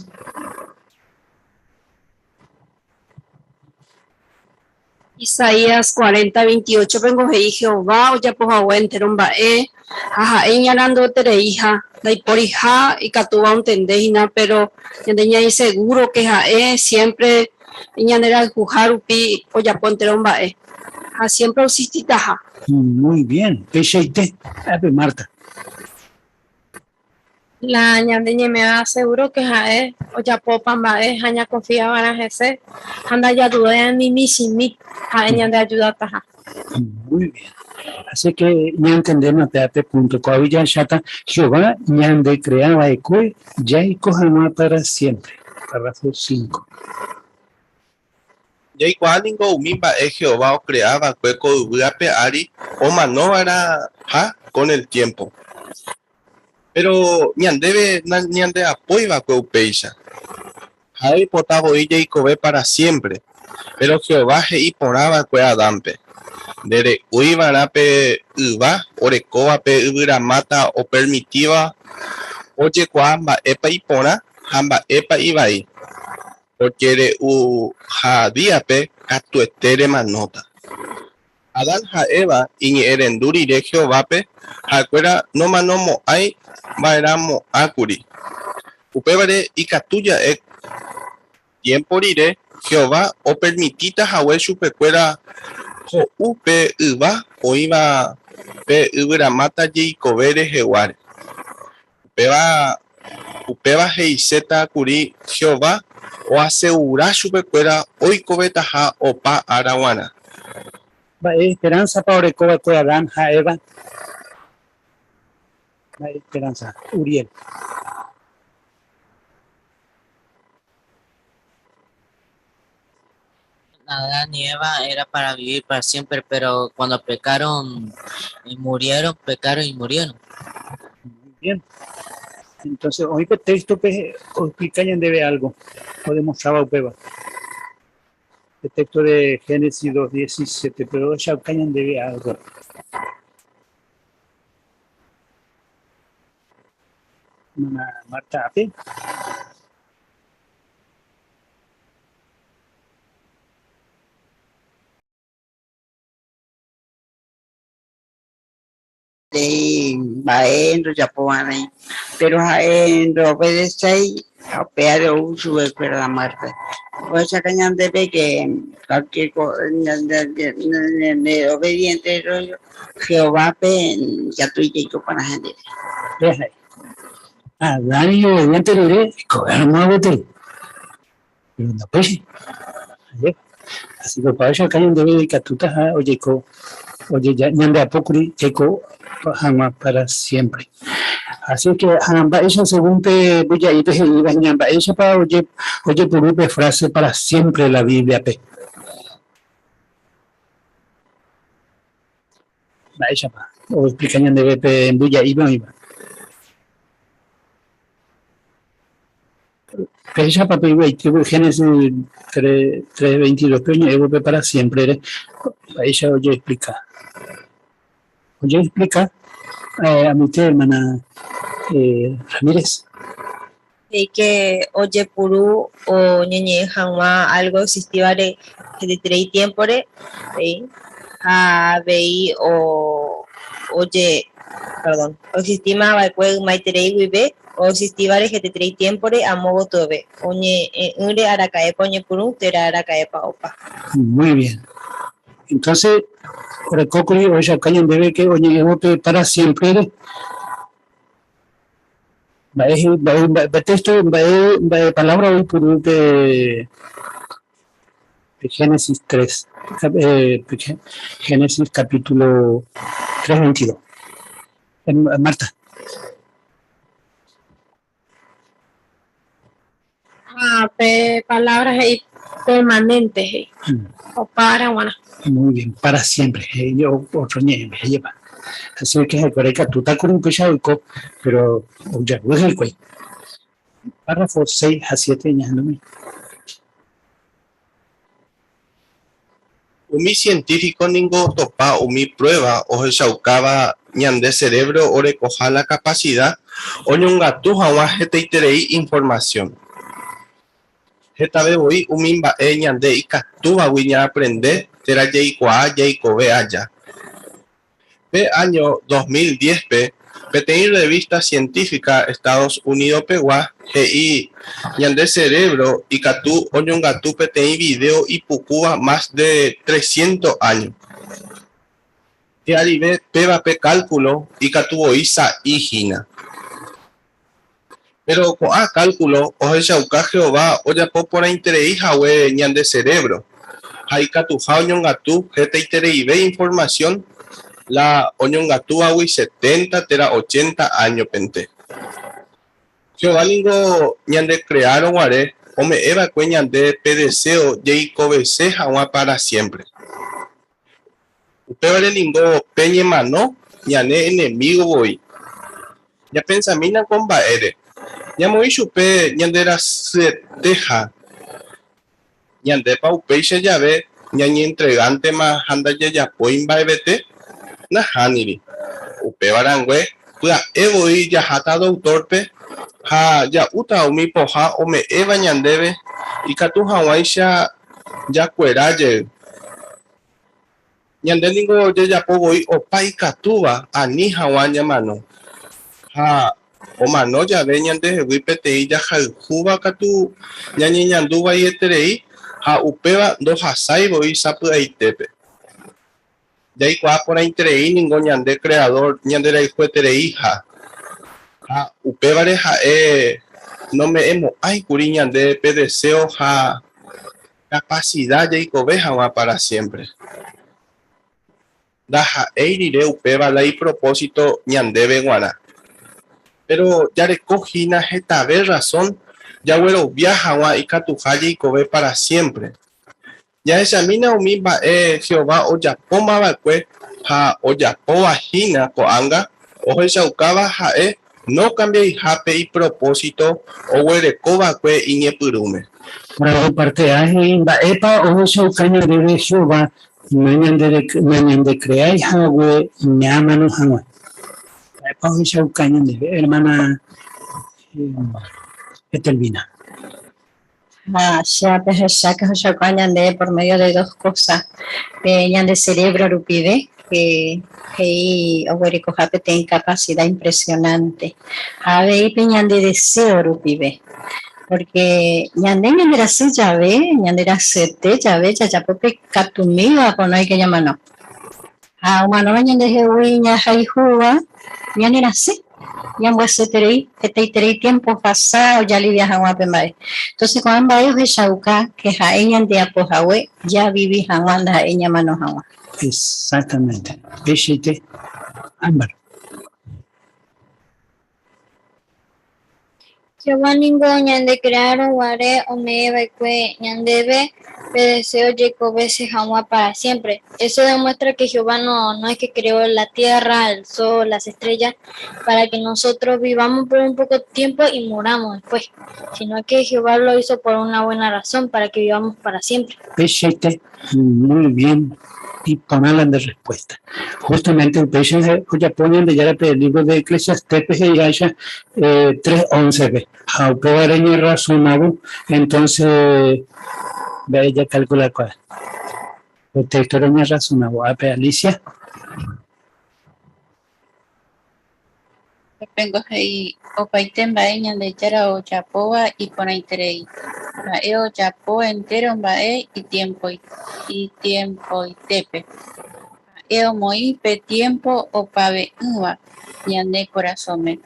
Isaías 40:28 vengo hei Jehová ojapohag̃uáicha entero mba'e ha ha'e ñarando tereíha ndaiporiha ikatúva ontendéhina pero ñande ñai seguro que ha'e siempre ñanderayhuha rupi ojapo entero mba'e ha siempre osistitaha. Muy bien. Peixeite. Marta. La ñande ñemea seguro que ha'e ojapopa mba'e ha ñakonfiávara hese ha ndajadu'e nimíchimi ha'e ñande ajudataha. Muy bien. Así que ya entendemos peate punto coavilla chata Jehová ñande creaba ecoe ya y cojama para siempre. Párrafo 5. Jaikuaaningo umimba Jehová o creaba cueco uyape ari o manóvara ha con el tiempo. Pero ñande apoiva cueupeicha. Hay potavo illa y cove para siempre. Pero Jehová y poraba cue Adampe. Dere uivarape uva, orekóvape yvyramata o permitiva ojekua mba'épa ipórã ha mba'épa ivai. Porque re uhadíape katuete remanóta. Adán ha Eva iñe'ẽrendu rire Jehovápe ha'ekuéra nomanomo'ãi mba'eramo'ãkuri. Upévare ikatuja'e tiempo rire Jehová o permitita hague chupekuéra ho'u pe yva oĩva pe yvyramáta jeikove reheguáre. Upéva he'iséta kuri Jehová oasegura chupekuéra oikovetaha opa ára g̃uarã. Mba'e esperanza para orekóva kue Adán ha Eva. Mba'e esperanza. Uriel. Adán y Eva era para vivir para siempre, pero cuando pecaron y murieron, pecaron y murieron. Muy bien. Entonces, hoy que texto que explica ya debe algo, o demostraba Upeva. El texto de Génesis 2:17, pero ya cañan debe algo. Marta, ¿sí? De baendo japonés pero haendo obedecei a pear uso de la muerte pues acá debe que cualquier cosa de obediente rollo Jehová ya tú y yo para gente Dani obediente diré coger nuevo pero no pues así que para eso acá debe que tú estás oye ya ñande apocuri eco jamás para siempre. Así que esa según te voy a ir esa para oye por una frase para siempre la Biblia pe. Esa pa o explicañan de pe en bulla iba. Esa pa pe Génesis 3:22 peña evo para siempre. Esa oye explica. Oye explica a mi hermana Ramírez. Y que oye puru o ñeñe jamás algo existía de tres tiempo a vei o oye perdón o existía va que maitere vive o existía de tres tiempo a modo tobe oñe ure aracae poñe puru tera aracae pa opa. Muy bien. Entonces, por el cocuri o esa caña debe que oye para siempre Texto, palabra hoy por de Génesis 3, Génesis capítulo 3, 22. Marta. Palabras ahí permanentes o para bueno. Muy bien, para siempre. Yo otro nieve lleva. Así que recuerda que tú estás con un pesado, pero ya no es el cuello. Párrafo 6 a 7 años. Umi científico ningo topa umi prueba o hechaucaba ñande cerebro o recoja la capacidad o ñongatu hawa heteiterei información. Hetabe voy umi mba'e ñande ikatuba wiña aprender tera yaikuaa yaikove allá. Pe año 2010 peteí revista científica Estados Unidos pegua GI ñande cerebro y catú oñongatu peteí video y pucúa más de 300 años. Que arribe peba pe cálculo y catú oísa hijina. Pero con cálculo o chauca Jehová oya popora interei jawe ñande cerebro. Hay catú ja oñongatu jete itereibe información la oñongatu awi 70 tera 80 años pente. Jehová lingo ñande crearon guare o me eva cue ñande pedeseo yeicobese jawa para siempre. Upevare lingo peñe mano ñane enemigo voy. Ya pensamina con baere. Ya muy chupe ñande la seteja. Ñande pa upeixe llave ñañi entregante más anda ya poimba ebete. Na haniri upe barangüe pua evoi jahata doctor pe ha ya uta umi poha o me eva ñandeve ikatu hag̃uáicha jakueraje ñande ningo jejapóvoi opa ikatúva ani hag̃ua ñamano ha omano jave ñandehegui peteĩ jahayhúva katu ñañeñandúva ieterei ha upéva ndohasáivoi sapy'aitépe. Yaikuaa porã iterei ningo ñande creador ñande raihueterei ha upévare ha'e nome'ẽmo'ãikuri ñande pe deseo ha capacidad jaikove hag̃ua para siempre. Ndaha'éi rire upéva la y propósito ñandéve g̃uarã. Pero jarekohína hetave razón jaguerovia hag̃ua ikatuha jaikove para siempre. Jahechamína umi mba'e Jehová ojapómava'ekue ha ojapóvahína ko'ág̃a ohechaukáva ha'e no cambiaihápe y propósito oguerekova'ekue iñepyrũme. Por parte A, mba'épa ohechauka ñandéve Jehová ñande creáis hague ñámano hag̃ua. Mba'épa ohechauka ñandéve, hermana Etelvina. Ya que ñande por medio de dos cosas, ñande cerebro rupive, que oguerico jape tiene capacidad impresionante. A ver, ñande deseo rupive, porque ñande ñandera se llave, ñandera sete llave, ya pope catumiva con hay que llamarlo. A humano ñande jehuiña jaijuva, ñandera se. Yamueseterei tiempo pasado ya lidia haguape mae. Entonces cuando ellos de Shauka que jaeñan de apojawe ya viví haguanda jaeña mano hawa. Exactamente. Beshite Ámbar. Jehová ningo ñande crearon guare o me baikue ñandebe deseo Jacob se jamás para siempre. Eso demuestra que Jehová no es que creó la tierra, el sol, las estrellas para que nosotros vivamos por un poco tiempo y muramos después, sino que Jehová lo hizo por una buena razón, para que vivamos para siempre. Peshete, muy bien. Y ponerla de respuesta. Justamente el pecho ya ponen de ya el libro de Eclesiastés y Gaia 3:11. Aupevareño razonable, entonces ve ella calcula cuál. El texto era razonable. A Alicia. Vengo ahí, opaiten baeña de yara o chapoa y pona interei. Baeo chapo entero bae y tiempo y tepe. Baeo moi pe tiempo o pave uva, ñande corazón.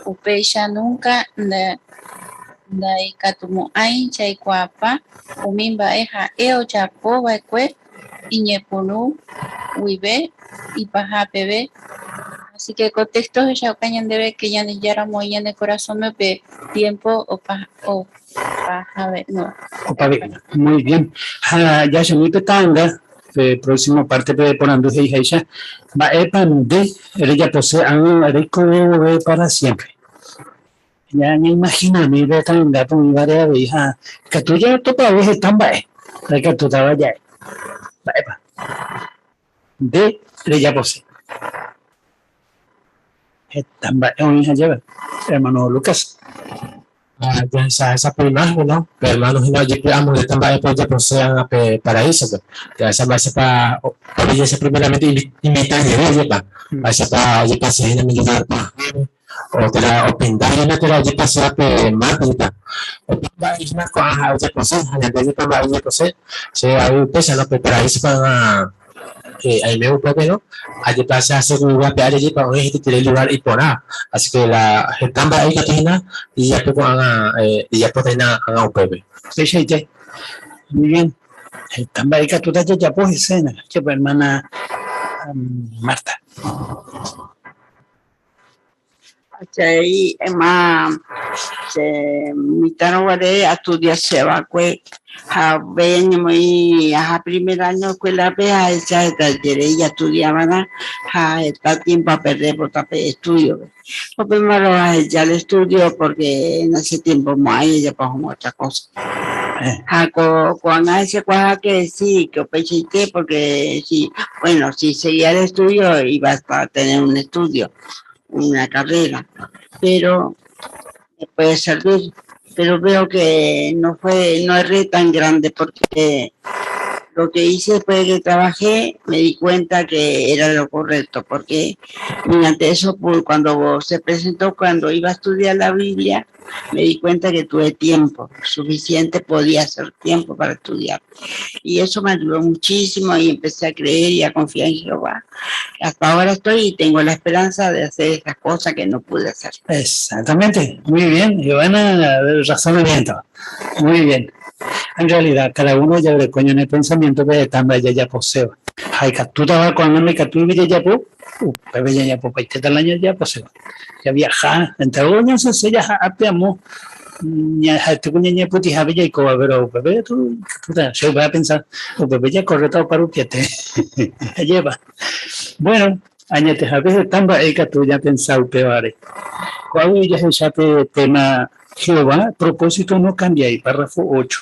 upeya nunca ndai katumu ai chaikuapa umimba eja eo chapo baekue iñepunu uibe ipajapebe. Así que contexto ya cañan debe que ya ni yara muy en el corazón me pe tiempo o paja no. Muy bien. Ya se muy petanga. Próximo parte de por andu de hija va de ella posee algo rico de para siempre. Ya me imagino mi de tan da por mi varias de hija que tú ya toda vez están va que tú estaba ya va de ella posee están va un hija lleva hermano Lucas. Ya esa imagen, ¿no? Pero hermanos, no, yo amo que también pues ya procedan a paraíso, pues. Ya esa base para, oye, esa primeramente invitar a ella, para esa para, ya pasé en el lugar, o te la opindaje, no te la, ya pasé a marca, o para ir más con otra cosa, ya te para otra cosa, se ha un pesa, no, pero paraíso para, ahí me gusta, ¿no? Allí pasa a hacer un lugar para allí para un tiene lugar y por nada. Así que la gente va a ir a la y ya pueden hacer un bebé. Sí. Muy bien. Están va a ir a tu talla ya pues escena, que hermana Marta. Ahí emma se mitano guaré a estudiar se va que a ven muy a primer año escuela a esa taller y estudiaban a estar tiempo a perder por tape estudio. Lo primero ya el estudio porque en ese tiempo más ella pasó otra cosa. Cuando ese cuaja que sí, que opechité porque sí, bueno, si seguía el estudio iba a tener un estudio. Una carrera, pero puede servir, pero veo que no erré tan grande porque lo que hice después de que trabajé me di cuenta que era lo correcto, porque mediante eso cuando se presentó, cuando iba a estudiar la Biblia, me di cuenta que tuve tiempo suficiente, podía hacer tiempo para estudiar. Y eso me ayudó muchísimo y empecé a creer y a confiar en Jehová. Hasta ahora estoy y tengo la esperanza de hacer esas cosas que no pude hacer. Exactamente, muy bien, Giovanna, razonamiento, muy bien. En realidad, cada uno ya le coño en el pensamiento que están ya posee. Hay que tú estabas cuando me capturé ya pero ya pues este tal año ya posee. Ya viajar, entre uñas se ya apeamos. Ya te coño ya puti había y coba, pero bebé tú se va a pensar, bebé ya correcto para un piete. Lleva. Bueno, añete a veces tamba que tú ya pensado peor. Cuando ya se sabe tema Jehová, propósito no cambia ahí, párrafo 8.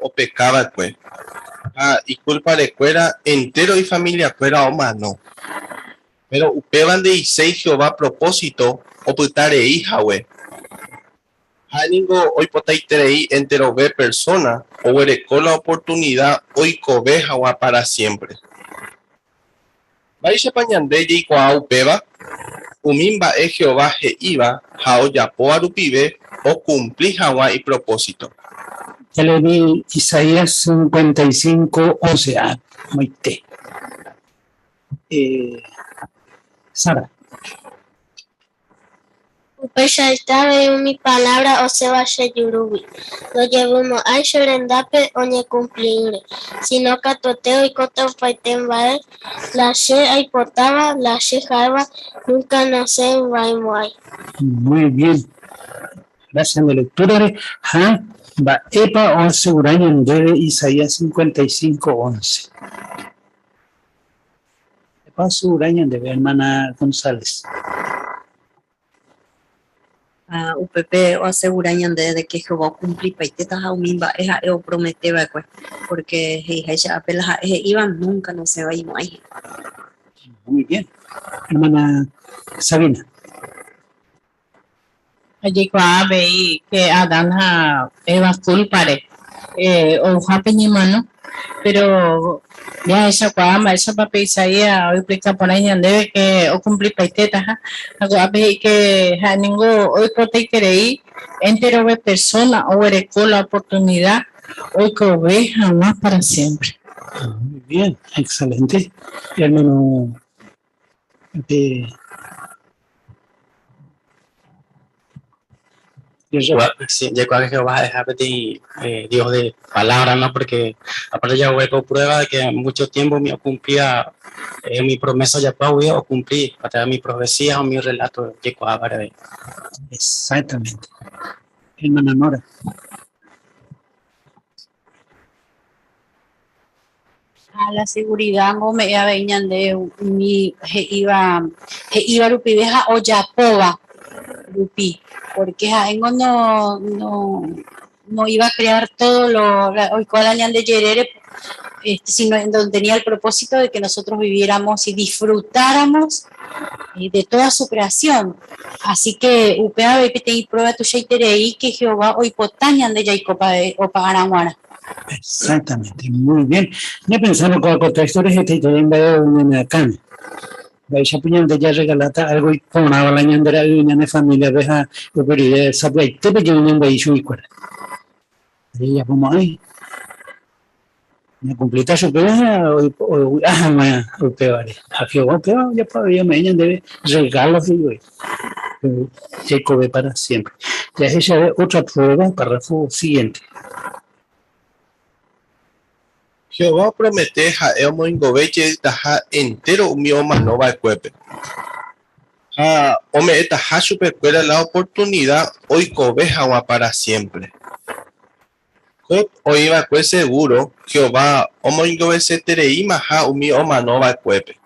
O pecaba, pues. Y culpa de cuera entero y familia cuera o más, no. Pero upeban de Isei Jehová propósito o putare hija, we. Haningo hoy potaiterei entero ve persona o verecó la oportunidad hoy cobeja o para siempre. Vais a pañande y kwa upeba. Umimba es Jehová Jeiba, Jao Yapo Arupibe, o cumplí Jawa y propósito. Ya le di Isaías 55, 11. Muy te. Sara. Upesha estaba en mi palabra o se vaya yurubi. Lo llevamos a llorendape o ne cumplir. Si no catoteo y coto faitenbae, la she ay potaba, la she jaiba, nunca no sé en Baimuay. Muy bien. Gracias de lectura. Va epa o asegurañan de Isaías 55, 11. Epa asegurañan de hermana González. UPP o asegurañan de que Jehová cumplí paitetas a umimba es a eu prometeba pues porque ella apenas iban nunca no se va y no hay. Muy bien. Hermana Sabina. Allí veí que Adán Eva culpare o peñimano, pero ya esa cuama, esa papel Isaías hoy explica por ahí donde que o cumplir paitetas, veí que ningún hoy corte queréis entero de persona o herecó la oportunidad hoy que oveja más para siempre. Muy bien, excelente. Hermano Sí, ya cuando Jehová es Dios de palabra, ¿no? Porque aparte ya hueco prueba de que mucho tiempo me cumplía mi promesa ya voy a cumplir, para mi profecía o mi relato de Cuávara. Exactamente. Hermana Nora. A la seguridad no me iba a venir de mi iba rupi deja o yapova rupi porque no iba a crear todo lo hoy de Yerere sino en donde tenía el propósito de que nosotros viviéramos y disfrutáramos de toda su creación. Así que upea ve que te prueba tu sheiterei que Jehová hoy potañan de Jacopa de Opa Aranguara. Exactamente, muy bien. Ya pensando con otra historia que te en vez de una cana. Vais puñan de ya regalata algo y con una ñandera y una familia deja pero sabe te pe yo un güey su igual. Ella como ay. Me completa su pega o me peore. A Jehová pero ya podía me de regalos y güey. Jacob para siempre. Ya esa otra prueba para el siguiente. Jehová promete a moingoveche taja entero mioma no va cuepe. Ome taja supercuela la oportunidad hoy cobeja para siempre. Hoy va pues seguro Jehová moingoveche terei maja umioma no va cuepe.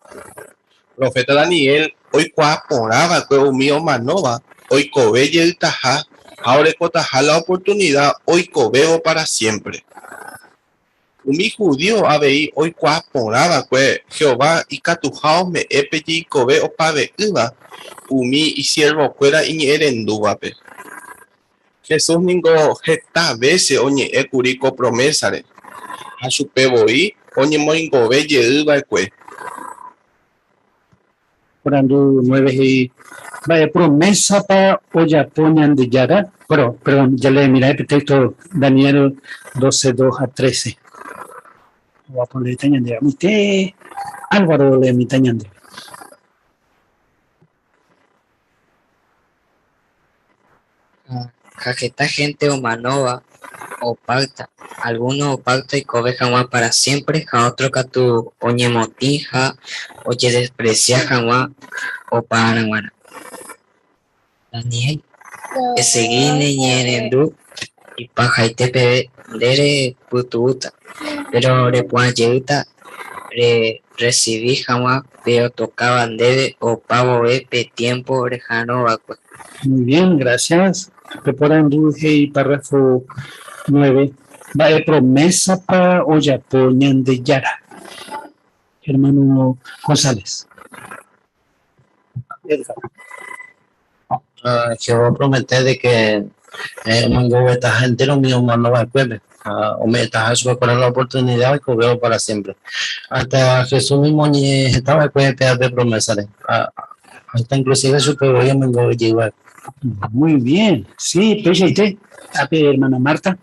Profeta Daniel hoy cuaporaba que umioma no va hoy cobeye el taja ahora cotaja la oportunidad hoy cobeo para siempre. Mi judío habéis hoy cuaporaba que Jehová y catujao me epeji kobe opave iba umi y siervo fuera y erenduape. Jesús ningo jeta veces oñe ecurico promesare. A su peboi oñe moingo belle iba que. Orando 9 y vaya promesa para olla poñan de Yara. Pero, perdón, ya le miré el texto Daniel 12, 2 a 13. Voy a poner tañande. Usted, Álvaro, le mi tañande. Cajeta gente o manova o pacta. Algunos pacta y cobejan más para siempre, a otro que tu oñe motija, oye desprecia jamás o para guana. Daniel, ese guine ñerendu y paja y te pebe dere pututa, pero re puayeuta re recibí jamás, pero tocaban debe o pavo epe tiempo rejano vacua. Muy bien, gracias. Preparando y párrafo 9. Va de promesa para olla poñan de Yara. Hermano González. Jehová promete de que mango esta gente lo mío no va a cueve. O me está por la oportunidad que veo para siempre. Hasta Jesús mismo ni estaba cueve de promesa. Hasta inclusive su pueblo ya mango igual. Muy bien, sí, pues ahí te, hermana Marta.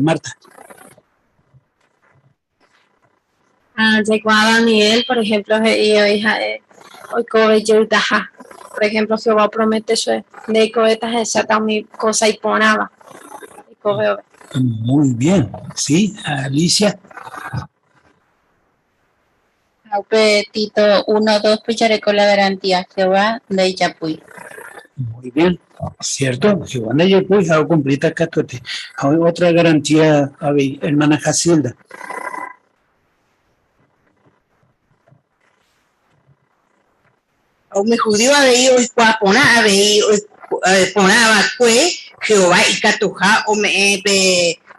Marta. Llegó a Daniel, por ejemplo, hoy cobe yeudaja. Por ejemplo, Jehová promete eso de cobetas esa mi cosa y ponaba. Muy bien, sí, Alicia. Tito 1, 2, pucharé con la garantía Jehová de Yapuy. Muy bien, cierto, Jehová de Yapuy, hago completa catote. Hay otra garantía, hermana Jacinda. Me judío había hoy cuapona, había ponaba que Jehová y catuja o me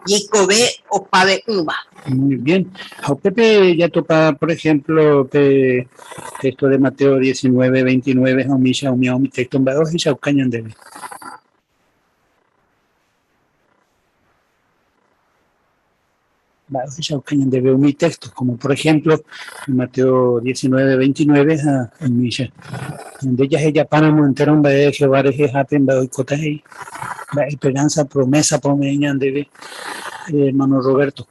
Jacobe o pave uva. Muy bien. A Pepe ya topa, por ejemplo, texto de Mateo 19, 29, Omisha, mi texto en Bados y Chaucañan debe. Bados y Chaucañan debe mi texto, como por ejemplo, en Mateo 19, 29, Omisha. Donde ella páramo entero en Bados, Jehová de Japen, Bados y Cotaje, esperanza, promesa, pomeñan debe, hermano Roberto.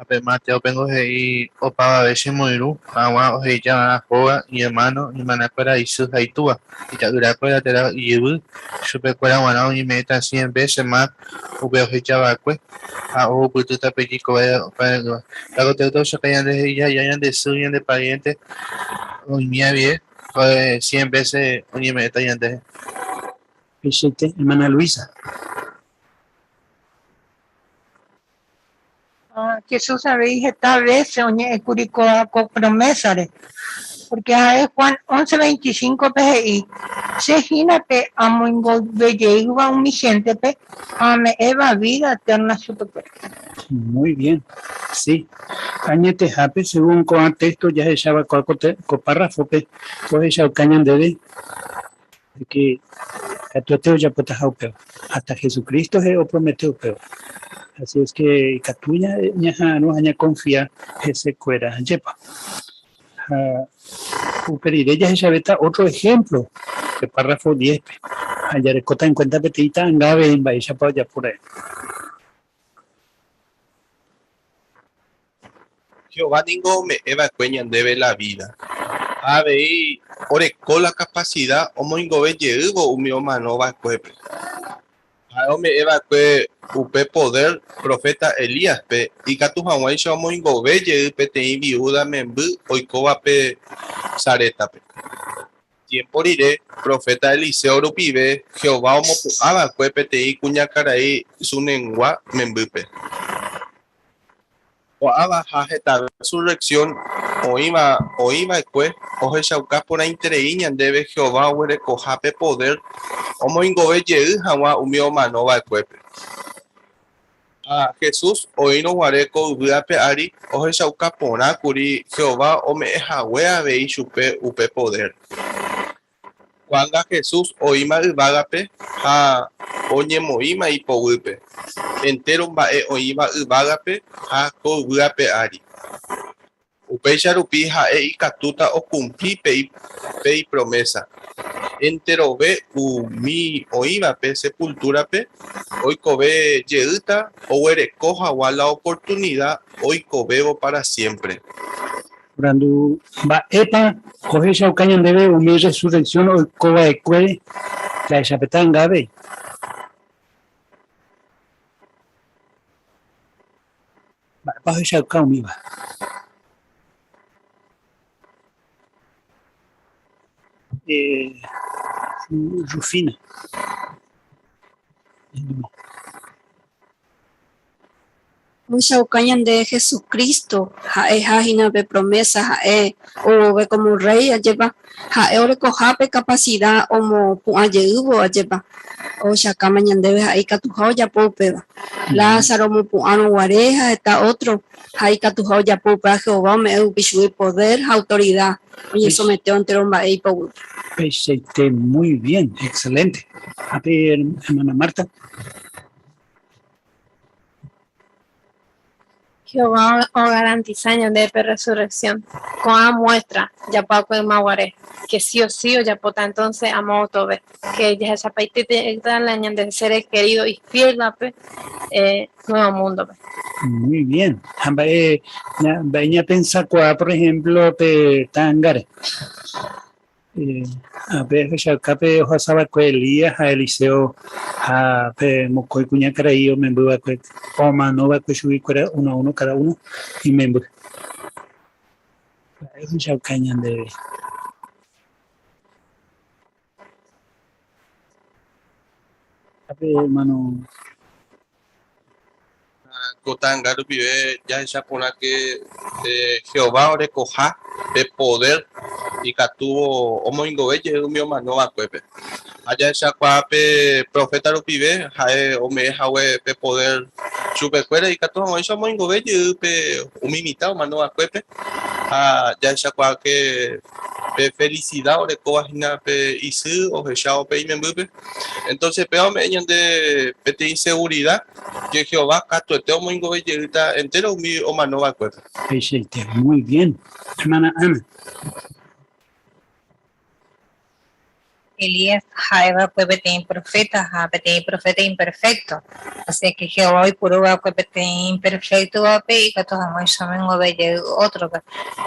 Ape Mateo vengo de Opava Veche Moiru, Agua Ojeya Joa y hermano y Manacuera y sus Haitúa. Y Taduracuera te da Yibu, Supecuera Guanao y Meta 100 veces más, Ube Ojeya Bacue, a O Pututa Pellico, para Lago Teodoso que hayan de ella y hayan de suyan de pariente, o mía bien, 100 veces Oye Meta y antes. Hermana Luisa. Jesús sabéis esta vez oñe curicó con promesa porque a Juan 11:25 PGI se gina pe amo ingolveyeiva un mi gente pe ame eva vida eterna super. Muy bien, sí. Añete jape según con texto ya se llama con párrafo pe pues ya cañan de que a tu teo ya puedes hasta Jesucristo se lo prometió pero así es que Catuña no haya confía ese cuera yepa. Uperirella ella beta otro ejemplo de párrafo 10. Allá recota en cuenta petita angave en Bahía para allá por ahí. Jehová ningo me evacueñan debe la vida. Ave orecó la capacidad homo ingove llego umioma no va cuepe. Me evacue upe poder profeta Elías pe y catu hawaii homo ingove llego pe te viuda membu oikoba pe sareta pe. Tiempo iré profeta Eliseo rupibe Jehová homo avacue pe te cuña caray su lengua membu pe. O abaja esta resurrección oíba cue oje chauca por la intereiña debe Jehová huere cojape poder omo ingove yeu hawa umio manova cuepe a Jesús oíno guareco ubiape ari oje chauca pona curi Jehová ome hawea vei chupe upe poder cuanga Jesús oíma ybagape a oñemoíma ipoguipe entero mba'e oíma ybagape ha kovy'ape ári. Upéicha rupi ha'e ikatúta okumpi pei promesa. Enterove umi oívape sepulturape oikove jeýta oguereko hag̃ua la oportunidad oikovévo para siempre. Cuando mba'épa ohecha okañandéve umi resurrección oikova'ekue jahechapeta angáve. Mba'épa ohecha umíva. Rufina. Mucha ucaña de Jesucristo, jae jajina de promesa, jae o ve como rey, lleva jae ore cojape capacidad como puayeubo, lleva o chacama ñandebe jae catujao ya popeba. Lázaro mu puano guareja, está otro, jae catujao ya popeba, Jehová me ubichui poder, autoridad, y sometió ante romba y power. Muy bien, excelente. A ver, hermana Marta. Jehová o garantiza de resurrección con a muestra ya poco en maguare que sí o sí o ya pota entonces amo tobe que ya esa paite la añade de seres queridos y fiel nuevo mundo. Muy bien. Veña pensar por ejemplo de Tangare. A ver, ya cape Josaba Elías a Eliseo a Mocoy Cuña Caraío, Membu o Manova Cuchuy, uno a uno cada uno y Membu. Es un chaucañan de. A ver, hermano. Cotangaru vive ya en Chapona que Jehová ore coja de poder y catuvo homo ingobeye umio manova cuepe allá en Chacuape profeta lo pibe jae ome jawe pe poder chupe cuera y catuvo homo ingobeye pe umimitao manova cuepe allá en Chacuape pe felicidad ore coajina pe isu o jechao pe imembupe entonces peor me de pete inseguridad que Jehová catuete homo ingobeye entero mi o manova cuepe. Muy bien, hermana Ana. Elías Jaeva Cuepetín profeta, Japetín profeta imperfecto. Así que Jehová hoy puro va Cuepetín imperfecto va pe y que todos vamos a ver otro.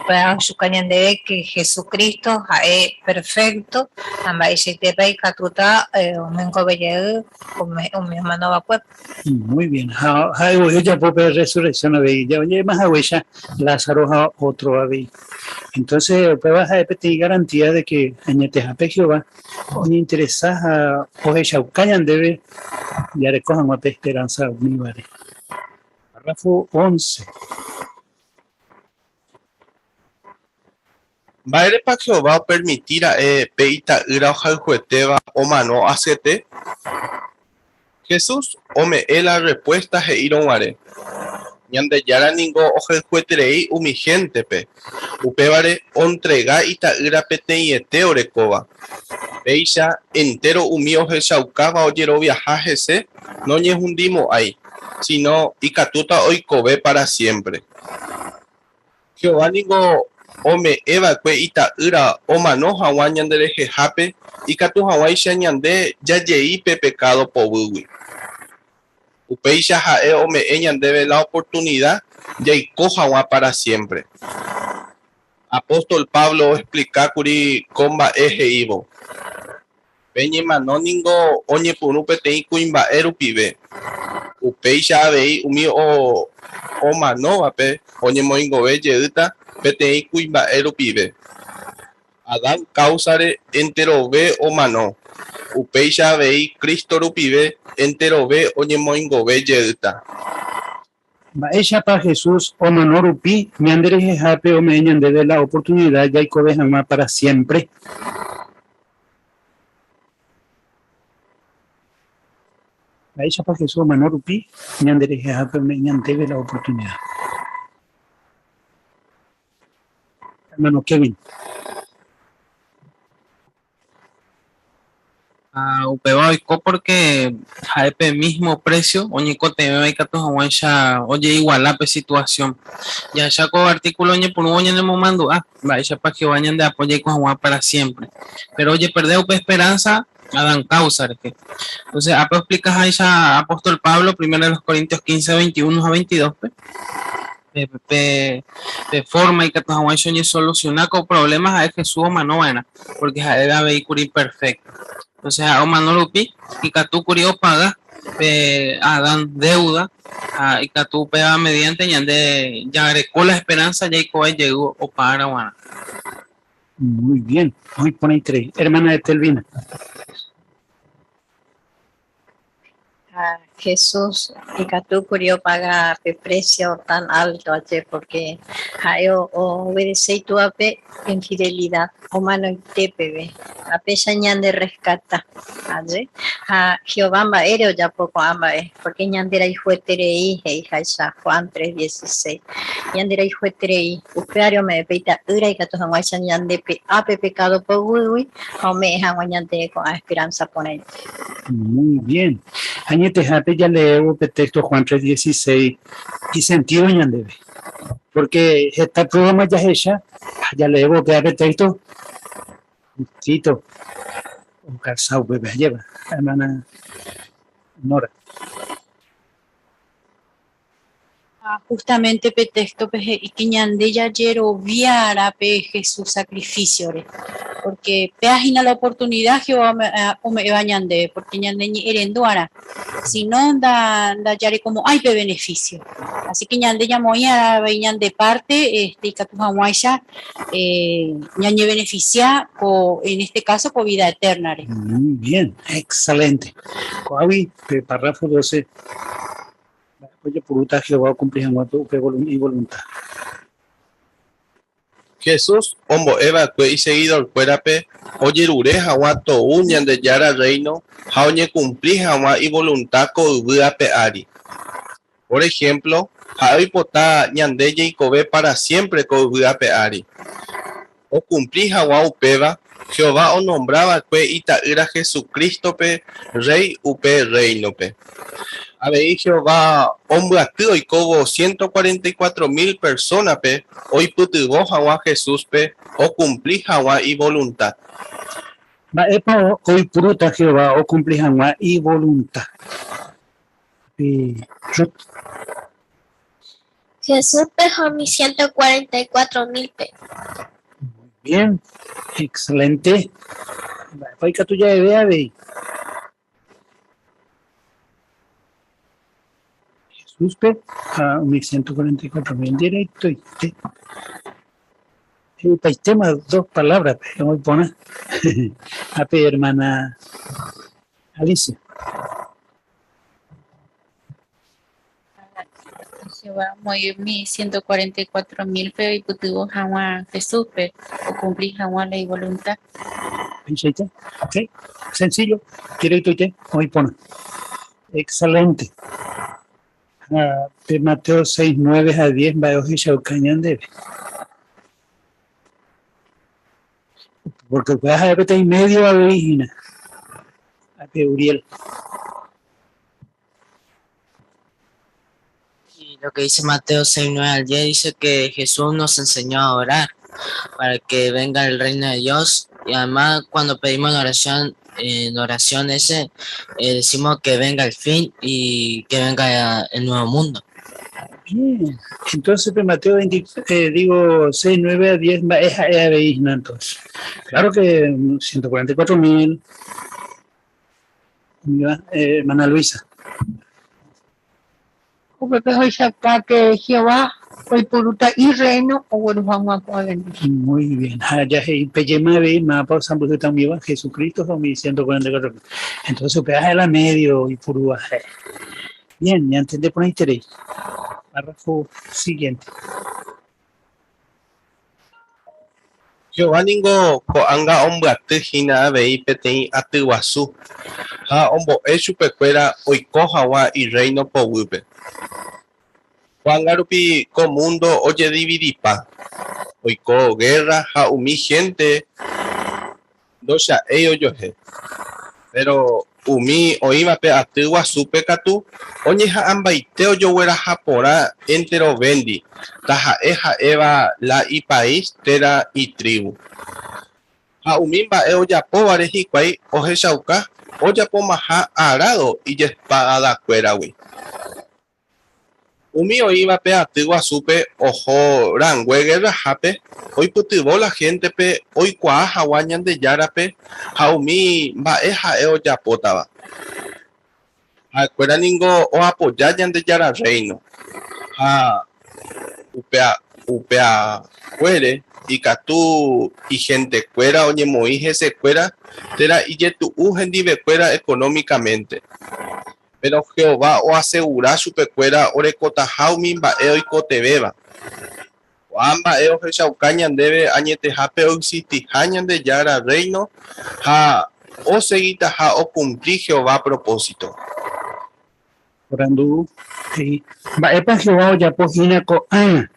Para su cañón de que Jesucristo es perfecto, amba y si te ve y catuta, un mengo belle, un mi hermano va cuep. Muy bien. Ella puede resurrección a ver. Ya oye más a ella, Lázaro a otro a ver. Entonces, pues vas a repetir garantía de que añete a Jehová, ni interesas a ella callan debe, ya recojan una esperanza univare. Párrafo 11. Baere pa Jehová permitirá peita ira ojal jueteba o mano acete. Jesús ome la respuesta he ironware. Ñande yara ningo ojel jueterei umigente pe. Upevare entrega ita ira pete y orekova. Peisha entero umi ojel shaukava oyero viajajese no ñehundimo ahí, sino ikatuta oikove para siempre. Jehová ningo ome eva kwe ita ira omano hawa ñandere jejape ikatu hawa isha ñande yayei pe pecado pobugui. Upeixa ha'e ome ñandeve la oportunidad de hawa para siempre. Apóstol Pablo explica kuri comba ejeivo. Peñi manoningo oñe puru petei kuimba erupive. Upeixa avei umi o manova pe oñe moingove yeita petei kuimba erupive. Adán causare enterove o mano. Upeixa avei Cristo rupive enterove oñe moingove yeita. Ella para Jesús o manorupi, mi Andrés Jejape o me de la oportunidad ya y jamás para siempre. Ella para Jesús o manorupi, mi Andrés Jejape o me de la oportunidad. Hermano Kevin. Upeba oiko porque jaepe mismo precio, oñeco te ve que tu hawaisha oye igualape situación. Ya ya con artículo oñe por oñe de momento, vaya para que vayan de apoyo con Juan para siempre. Pero oye, perder esperanza, dan causa. Entonces, apa explicas a esa apóstol Pablo, primero en los Corintios 15, 21 a 22, de forma y que tu hawaisha oñe solucionar con problemas a Jesús o manovena, porque era vehículo imperfecto. Entonces, a Omanurupi, y que tú curio paga, dan deuda, y que tú pega mediante ya recó la esperanza, ya llegó o para Guana. Muy bien, hoy pone 3. Hermana de Telvina. Jesús y que tú curio paga el precio tan alto porque yo obedece tu ape en fidelidad o mano y te bebé a pesar de rescata a Jehová aéreo ya poco ama porque ñandera y fue terei hija esa Juan 3:16 ñandera y fue terei upeario me peita ira y que todos guaysan ñande ape pecado por uy o me dejan ñande con esperanza poner. Muy bien. Añete jape ya leo el texto Juan 3:16 y sentido ñandebe. Porque esta programa ya es hecha, ya leo que el texto. Tito, un calzado bebé lleva, hermana Nora. Justamente pe texto y que ñande ya yero viara pe Jesús sacrificio porque peagina la oportunidad Jehová me va ñande porque ñande ni erenduara si no da yare como hay pe beneficio así que ñande ya moya ñande parte que tu hawaisha ñande beneficia en este caso con vida eterna. Muy bien, excelente. Coavi, párrafo 12. Oye, puruta Jehová cumplir y voluntad. Jesús, hombo Eva, y seguidor, cuérape, oye, ureja, guato, uñan de yara reino, jaoñe cumplir jamás y voluntad con ari. Por ejemplo, jaoy potá ñandeye y cobe para siempre con ari. O cumplir jamás upeva, Jehová o nombraba que ita ira Jesucristo pe, rey upe reino pe. A ver, Jehová, hombre activo y cobo 144,000 personas pe, hoy putuvo Jawa Jesús pe, o cumplir Jawa y voluntad. Epa hoy puruta Jehová o cumplir jamás y voluntad. Jesús pejó mis 144.000 pesos. Bien, excelente. Vai que tu ya vea ve. Jesús pe a 1.144.000 directo y tema dos palabras, pero muy buena. A ver, hermana Alicia. Jehová muy 144.000 pero y putuvo jamás Jesús pe o cumplir jamás la voluntad. Ok, sencillo, directo y muy buena. Excelente. De Mateo 6:9-10 va a oír Shaucañán debe. Porque puedes haber en medio a Virginia. A Uriel. Y lo que dice Mateo 6:9-10 dice que Jesús nos enseñó a orar para que venga el reino de Dios. Y además cuando pedimos en oración decimos que venga el fin y que venga el nuevo mundo. Bien, entonces Mateo 6:9-10 es a Virginia entonces. Claro que 144.000. Hermana Luisa. Que Jehová hoy puruta y reino o bueno vamos a ver. Muy bien. Ya Peyema ve mapa San Bruno también Jesucristo son 144. Entonces peaje a la medio y purúa. Bien, ya entendé por interés. Párrafo siguiente. Jehová ningo koanga ombyate hína avei peteĩ atyguasu ha ombo'e chupekuéra oiko hag̃ua y reino poguýpe. Ko'ág̃a rupi ko mundo ojedividipa. Oiko guerra ha umi gente ndocha'éi ojohe. Pero umi oĩvape atyguasúpe katu oñeha'ãmbaite ojogueraha porã enterovendi ha'éva la y país térã y tribu. Ha umi mba'e ojapóvare hikuái ohechauka ojapomaha arado ijespada'kuéragui. Umi oĩvape atyguasúpe oho rangue guerrahápe oipytyvõ la gentepe oikuaa hag̃ua Ñandejárape ha umi mba'e ha'e ojapótava. Ha'ekuéra ningo oapoja Ñandejára reino ha upekuére ikatu igentekuéra oñemoĩ hesekuéra térã ijetu'u hendivekuéra económicamente. Pero Jehová oasegura chupekuéra orekotaha umi mba'e oikotevéva. Mba'e ohechauka ñandéve añetehápe oisytiha Ñandejára reino ha oseguitaha ocumpli Jehová propósito. Orando mba'épa Jehová ojapohína ko'ág̃a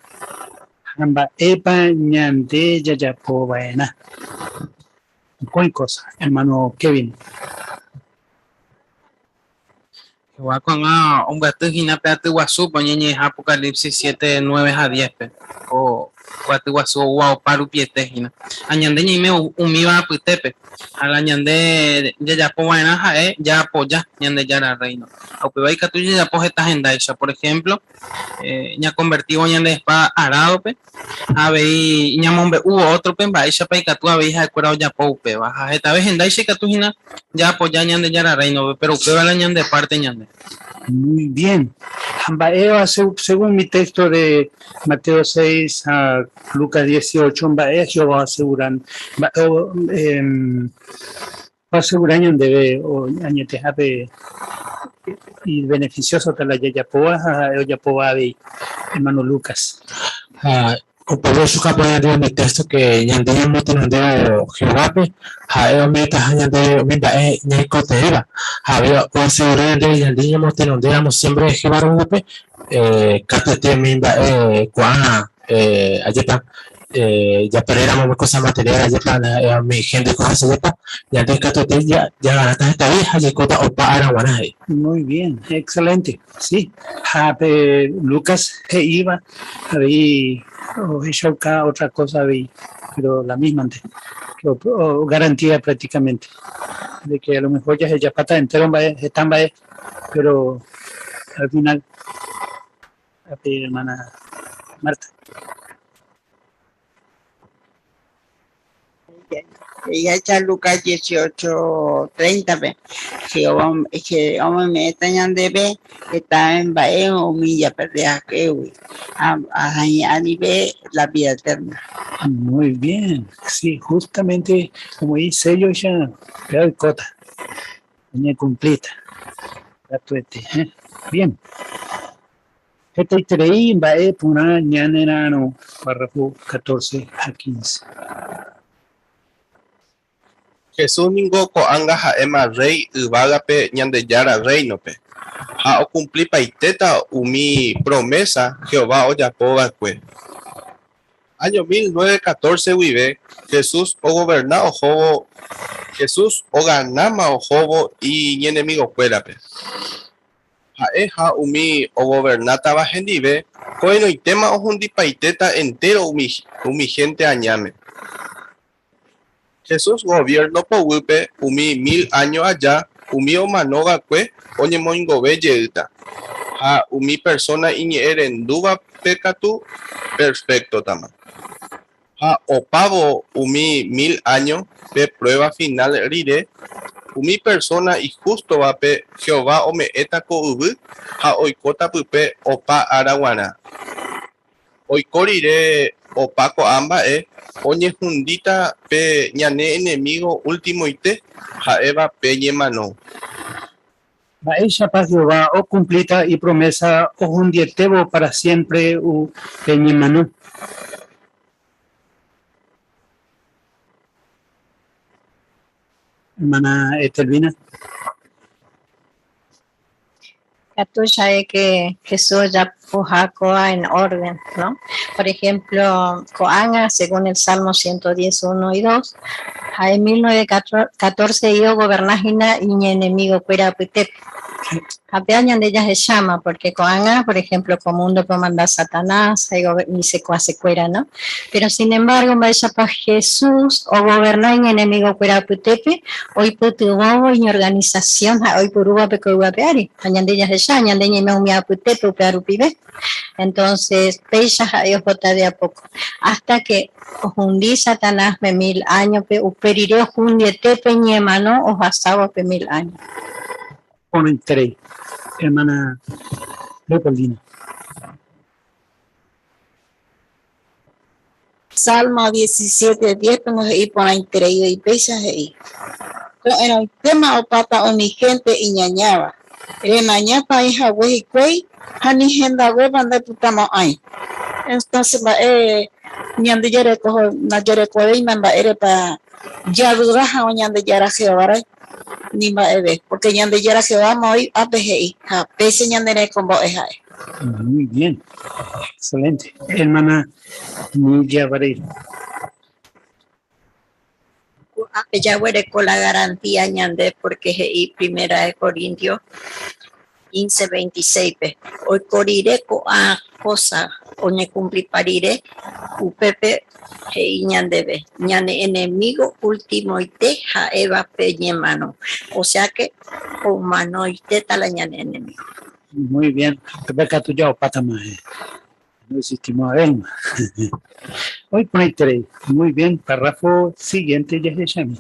ha mba'épa ñande jajapova'erã. Cualquier cosa, hermano Kevin. Jehová ko'ág̃a ombyatýhína pe atyguasúpe oñeñe'ẽha Apocalipsis 7:9-10 o atyguasu oguaopa rupietehína. Añande ñaime umíva apytépe. Hala ñande jajapova'erã ha'e jaapoja Ñandejára reino. Upéva ikatu jajapo heta hendáicha. Por ejemplo, ñaconvertivo ñande espada arádope avei ñamombe'u otrópe mba'éichapa ikatu avei ha'ekuéra ojapo upéva. Ha hetave hendáicha ikatuhína jaapoja Ñandejára reino, pero upéva la ñande parte ñande. Muy bien. Mba'éva, según mi texto de Mateo 6 a Lucas 18, mba'e Jehová aseguran, va a asegurar ñandeve o añetejape y beneficioso para la yayapoa o yapoa de hermano Lucas. Por eso que poner en mi texto que ñandeve motinondeo Jehová hae omita ñandeve omita ñaikoteva había o asegurar ñandeve motinondeo siempre Jehová rupe capete mimba kwa allá ya peréramos cosas materiales ya para mi gente cosas ya te catote ya ganaste esta vieja ya cota opa araguana. Muy bien, excelente. Sí, Lucas iba ahí o otra cosa ahí, pero la misma antes. o garantía prácticamente, de que a lo mejor ya pata entero están, pero al final, a ti, hermana Marta. Ella echa Lucas 18:30, que hombre me extrañan de ver que está en Bae o Milla Perdea que a nivel la vida eterna. Muy bien, sí, justamente como dice yo ya, pero el cota, doña completa, gratuete, bien. Esta y Bae Puna Ñanerano, párrafo 14 a 15. Jesús ningo ko'anga ha'éma rey yvágape ñandejara reinope. Ha ocumpli paiteta umi promesa Jehová ojapova'ekue. Año 1914 guive, Jesús oganama ojobo y ñenemigo cuérape. Ha'e umi ogobernátava hendive, ko'ẽnoitéma ohundi paiteta entero umi gente añame. Jesús gobierno poguýpe umi 1000 años allá, umi omanógakue oñemoingove jeýta. Ha umi persona iñe'ẽrendúvape katu perfecto tama. Ha opavo umi 1000 años pe prueba final rire, umi persona injustovape Jehová ome'ẽta ko yvy ha oikóta pype opa araguarã. Oiko rire opa ko'ã mba'e oñehundíta pe ñane enemigo últimoite ha'éva pe ñemano. Mba'éichapa Jehová ocumplita y promesa ohundietévo para siempre pe ñemano. Hermana Etelvina. Ya es que Jesús ya puso en orden, ¿no? Por ejemplo, Coanga, según el Salmo 110, 1 y 2, en 1914 yo gobernajina y mi enemigo fuera Putep. Apenas de ellas se llama, porque Coanga, por ejemplo, como mundo puede mandar Satanás, y se cuera, ¿no? Pero sin embargo, vaya para Jesús o gobernar en enemigo fuera Putepe, hoy putuvo en organización, hoy puruba pecoa peari, añade ellas se llama, añade me umia Putepe, pearu pibe. Entonces, pecha a Dios bota de a poco, hasta que hundí Satanás me 1000 años, uperiré hundí tepe ñemano o basaba pe 1000 años. Comentaré, hermana Leopoldina. Salmo 17:10, como se por la interés y pesa ahí. En el tema o pata o mi gente y ñañaba. Ñapa hija güey güey, hani genda güey banda putama ay. Entonces ñande yere cojo na yere cojo mamba ere pa ya duraja o ñande yara Jehová ni ma eve porque ñande yara Jehová moy apejei ha pese ñande con bo eja. Muy bien, excelente. Hermana Nidia Vareiro. Ella huele con la garantía ñande porque es primera de Corintios 15:26. Hoy corriré con a cosa oñe cumplir parire upepe e ñandebe ñane enemigo último y teja eva peñe mano, o sea que con mano y teta la ñane enemigo. Muy bien, Rebeca tú ya pata más. No existimos a ver. Hoy por ahí tres. Muy bien, párrafo siguiente ya se llama.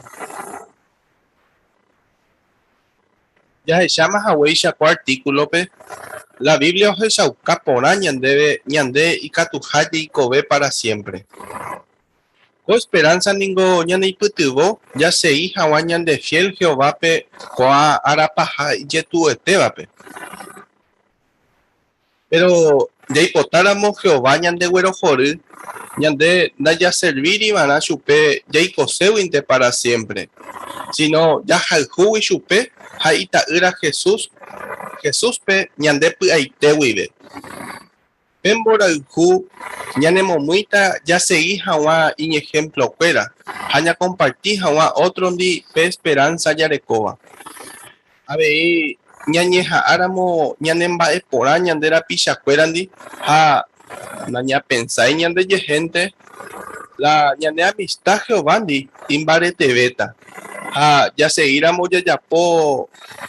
Ya se llama Hawaii Shaco artículo pe. La Biblia os capora ñande y catujaye y cobe para siempre. Con esperanza ningo ñande y putubo, ya se hija ñande fiel Jehová pe coa arapaja y yetueteba pe. Pero ya hipotáramos Jehová ñande güero jorí, ñande ya servir y van a chupe ya icoseuinte para siempre. Sino ya jaljú y chupe, jaita ira Jesús pe ñande aite huive. Pembora jaljú ñane momuita ya seguí jawa y ejemplo cuera. Haña compartí jawa otro di pe esperanza ya recoba. A ver, ñañeja áramo ñanemba espora ñandera picha cuerandi ha naña pensai ñande ye gente La ñane amistad Giovanni imbarete beta. Ya seguiramos ya po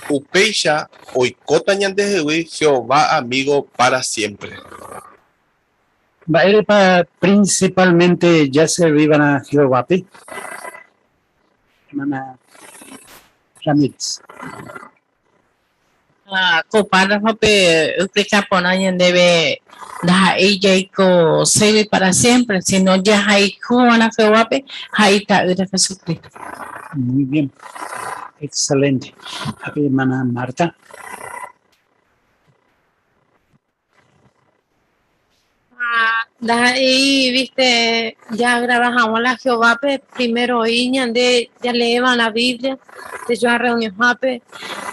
upeixa oikota ñande jehui Jehová amigo para siempre. Baerepa principalmente ya se vivan a Jehová, hermana Ramírez. Copana hope usted capona debe da ella ko save para siempre, si no ya hay juana Jehová, ahí está de Jesucristo. Muy bien, excelente. Hermana Marta. Ahí, viste, ya grabamos la Jehová, primero de ya leían la Biblia, de yo a reunión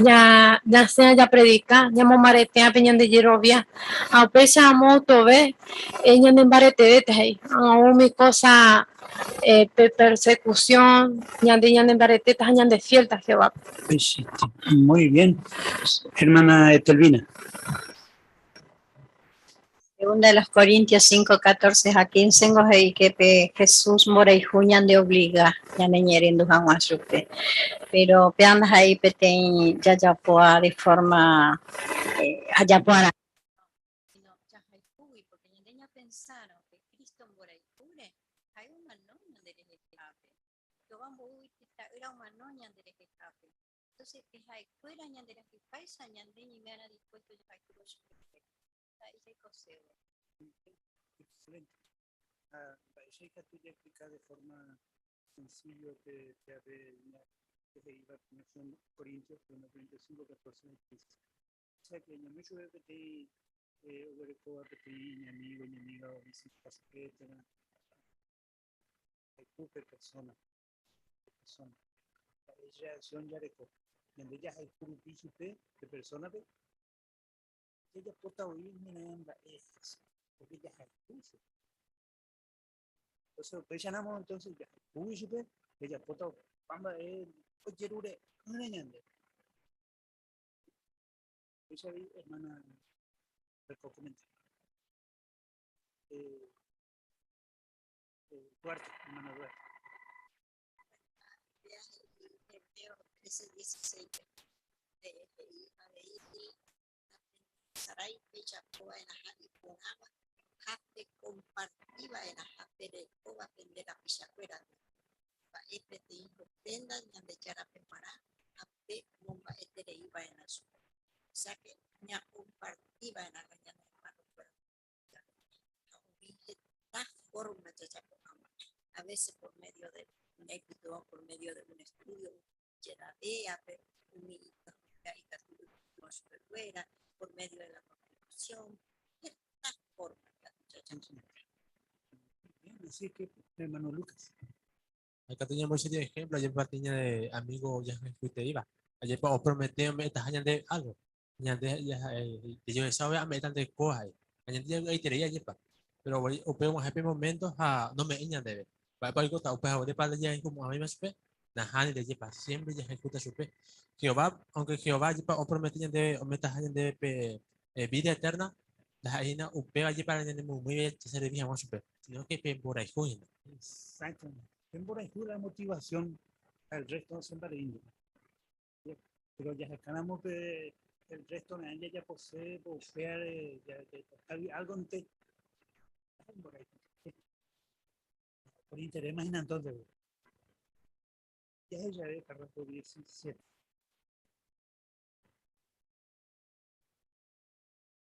ya sea ya predica, ya momarete a peñan de Yerovia, a pesar moto ve, ella en barete de ahí, a mi cosa persecución, ya de barete, ya de fiel Jehová. Muy bien, hermana Etelvina. Segunda de los Corintios 5, 14 a 15, y que Jesús mora y juñan de obliga, ya neñeriendo a supe. Pero peandas ahí peten ya poa de forma allá poa. Porque ya pensaron que Cristo mora y cure, hay una noña de escape. Yo vamos a era una noña de escape. Entonces, que hay fuera ñan de la que paisa ñan de ni me han dispuesto ya hay que Excelente. Parece que tú ya explicas de forma sencilla que iba a conocer Corintios, 1 Corintios 5, 14 y 15. O sea que yo me suelo que te mi amigo, mi amiga, visita secreta, hay cupe persona. Ella son ya de donde ella hay cupe de persona, ella puede oír mirando estas, porque ella hay cupe. Entonces, pues ya no, entonces ya cupe, ella puede pamba oye ñande. Esa hermana recomendar. Duarte, hermana Duarte. Sarai pecha poa en la y ponaba jape compartida en la jape de poa pendera pichacuera pa este te hijo tenda ñande chara prepara jape bomba este de iba en la su o sea que ña compartida en la ñande hermano pero esta forma chacha a veces por medio de un éxito por medio de un estudio llega pero un hito ahí está fuera por medio de la constitución, de esta forma. Así que, hermano Lucas. Acá teníamos ese ejemplo, ayer partiña de amigo ya que te iba. Ayer os prometí metas años de algo. Ya yo estaba metas de cosas. Ayer ya ahí te ayer pa. Pero hoy opemos happy momentos a no me iñan de. Para algo ta opeo de para ya como a mí me supe. Najani de yepa siempre ya ejecuta supe. Jehová, aunque Jehová os prometí de metas años de vida eterna, la haina upea allí para el muy bien se le dijo super, sino que por ahí juega. Exacto. Por ahí la motivación al resto siempre lindo. Pero ya ganamos que el resto de ya posee, bufear, algo en te. Por interés, imagina entonces. Ya ella de párrafo 17.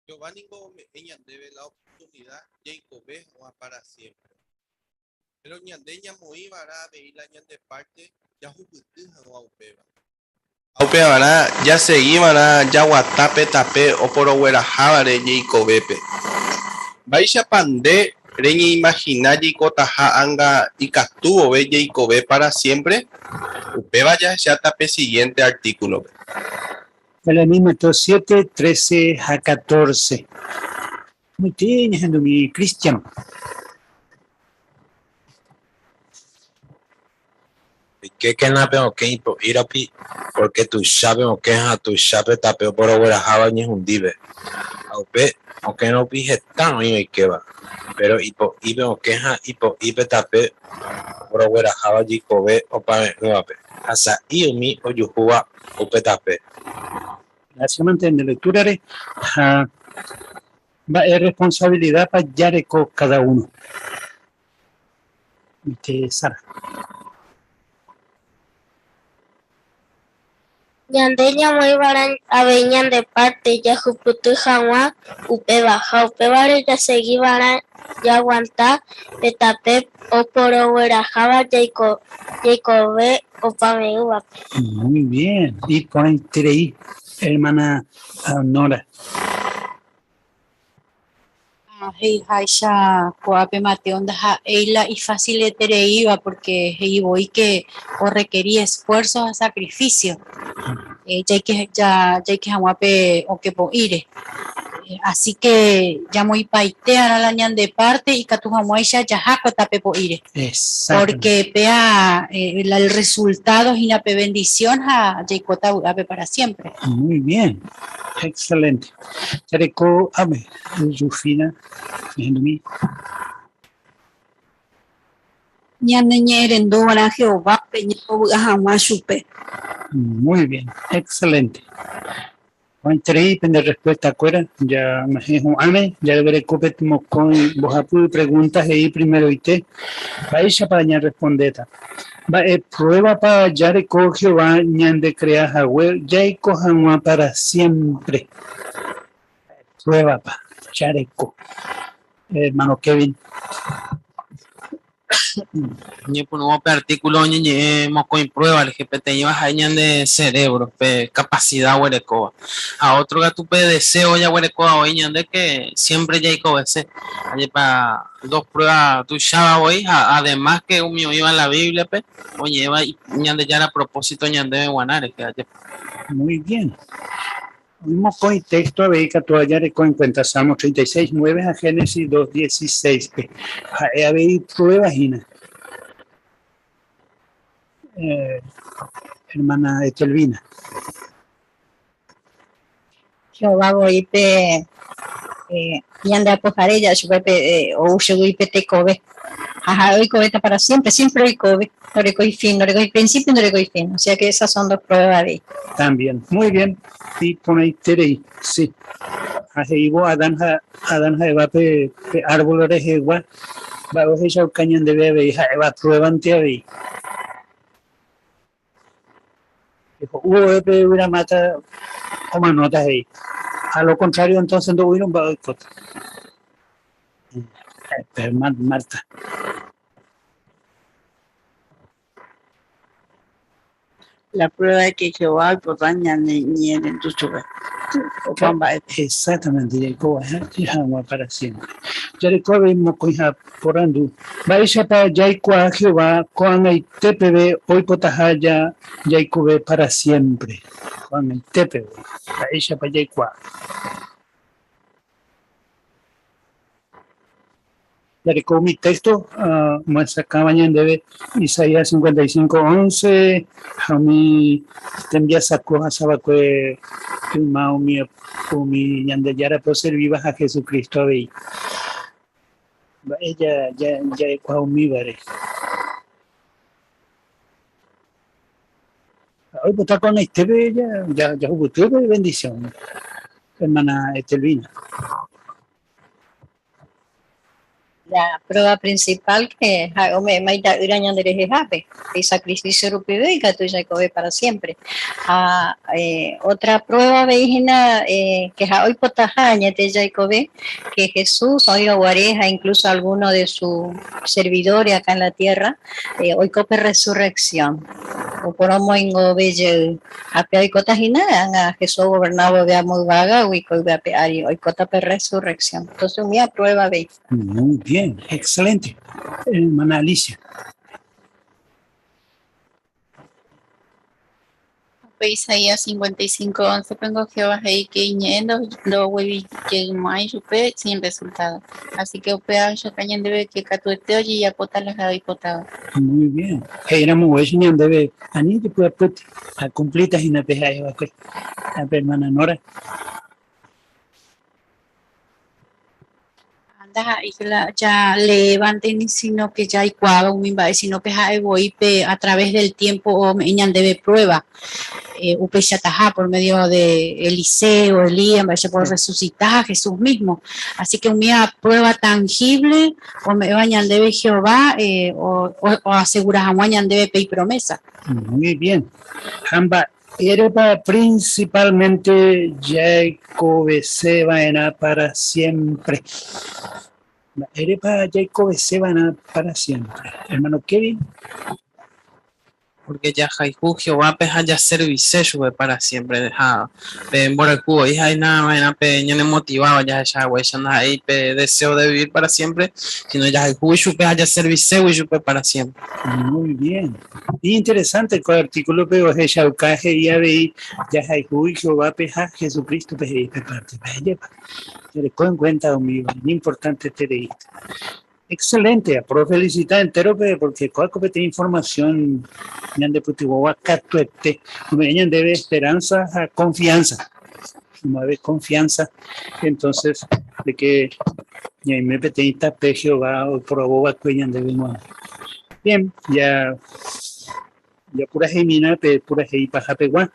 Jehová ninguno ella debe la oportunidad Jacob o para siempre. Pero ñandeña muy vara de la ñande parte ya jugueteja o aupeba. Aupeba ya se iban ya guatape tape o por oguera javare Jacob bepe. Baisha pande reñi imaginar y cotaja anga y castuvo ve Jacob para siempre. Upeba ya tape siguiente artículo. Elemento 7, 13 a 14. Muy bien, mi Cristian. Que na pe o que ir a pi porque tu sabe o que a tu sabe tapeo por ahora java ni hundive. Aupe aunque no pije tan y que va, pero ibe o queja ibe tape Rowera Java Jikobe o Pame Nuape, hasta Iumi o Yuhua o Petape. Gracias, mantener de lectura es responsabilidad para Yareco cada uno. Sara. Ñandeña muy baran aveñan de parte ya juputu jawa upe baja upe bare ya seguí baran ya aguanta petape o poro huerajaba Jacobe o pameuba. Muy bien. Y por ahí, hermana Nora. Hey, Haisha, Coape Mateonda, Eila y fácil iba porque hey, voy que o requería esfuerzos a sacrificio. Ya que Hawape o que po ire. Así que ya muy paitea a la ñan de parte y Catujamuaisha ya jaco tape po ire. Porque pea el resultado y la bendición a Jaicota Ape para siempre. Muy bien. Excelente. Yareco Ame, Yufina, Henry. Ñaneñerendo para Jehová, peña jamás supe. Muy bien. Excelente. Entrei de respuesta afuera, ya me ame, ya deberé copetimos con vos preguntas ahí primero y te vais para ya responder. Prueba para ya recogió va ñan de crear Jahwe, ya y cojan para siempre. Prueba para ya reco. Hermano Kevin. Ni por un artículo ni moco en prueba el GPT lleva años de cerebro capacidad huerecoa a otro gato deseo ya huerecoa hoy de que siempre ya hay ese para dos pruebas tu chava hoy además que un mío iba en la Biblia o lleva ñande ya a propósito ñande de guanare que muy bien. Mismo con el texto a ver que todavía en cuenta Salmos 36, 9 a Génesis 2, 16. A ver pruebas y hermana Etelvina. Jehová voy pe y anda a ya su pepe o se voy pe te cobe. Ajá, hoy cobeta para siempre, siempre hoy cobe. No le coy fin, no le coy principio, no le coy fin. O sea que esas son dos pruebas de. También, muy bien. Y con ahí terei, sí. Así igual Adán va pe árboles igual. Va a echar cañón de bebé y va prueban te ahí. Hubo de una mata como notas ahí. A lo contrario, entonces no hubieron boicot. Pero Marta. La prueba de que Jehová pues daña ni en tu chuva. Exactamente, Jacob, para siempre. Jacob vimos con por andu. Vaya para Jacob Jehová con el TPB hoy potahaya Jacob para siempre. Con el TPB. Vaya para Jacob. Jacob mi texto muestra cabaña de Isaías 55:11 a mí te envía sacó a Sabacue mao mi yandeyara por ser vivas a Jesucristo ahí ella ya cuau mi vare hoy está con este ya hubo bendición hermana Estelvina. La prueba principal que me maita irañan de jejape, el sacrificio rupido y gato Jacob para siempre. Otra prueba veígena que hoy potajaña de Jacob, que Jesús hoy guareja incluso alguno de sus servidores acá en la tierra, hoy cope resurrección. O por un moingo belle ape hoy cotajina a Jesús gobernado de muy vaga hoy cota per resurrección. Entonces mi prueba veis. Muy bien, excelente. Hermana Alicia. Isaías 55:11 tengo Jehová ahí que yendo do huevi que mai supe sin resultado. Así que opea yo cañan debe que catueteo y ya pota las ha hipotado. Muy bien. Era muy bueno debe ani de puede put a cumplita y na peja a hermana Nora. ya levanten, sino que ya hay cuadro, sino que voy a través del tiempo o me debe prueba. Upe Yataja por medio de Eliseo, Elías, vaya por resucitar a Jesús mismo. Así que una prueba tangible, o me bañan debe Jehová, o aseguras a bañan debe pei promesa. Muy bien. Hamba, Erepa principalmente Jacob se va para siempre. Erepa Jacob se va para siempre. Hermano Kevin. Porque ya Jaihu Jehová peja ya servicio para siempre dejado. En Boracubo, hija y nada, ya me motivaba ya güey, ya nada ahí deseo de vivir para siempre, sino ya Jaihu y peja ya servicio y para siempre. Muy bien. Y interesante el artículo pero es ya ya veí ya Jaihu y Jehová peja Jesucristo peja parte. Se le coge en cuenta conmigo, es importante este de esto. Excelente, apro felicitar entero porque cualquier tiene información de putihuahua catuete, me debe esperanza a confianza, mueve confianza, entonces de que ya me petita pe Jehová o por boba cuellan debemos. Bien, ya pura gemina pura gei paja pegua.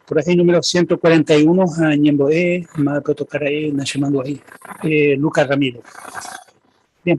Por ahí número 141, Ñemboé, Marco Tocarae, Nachemando ahí, Lucas Ramírez. Bien.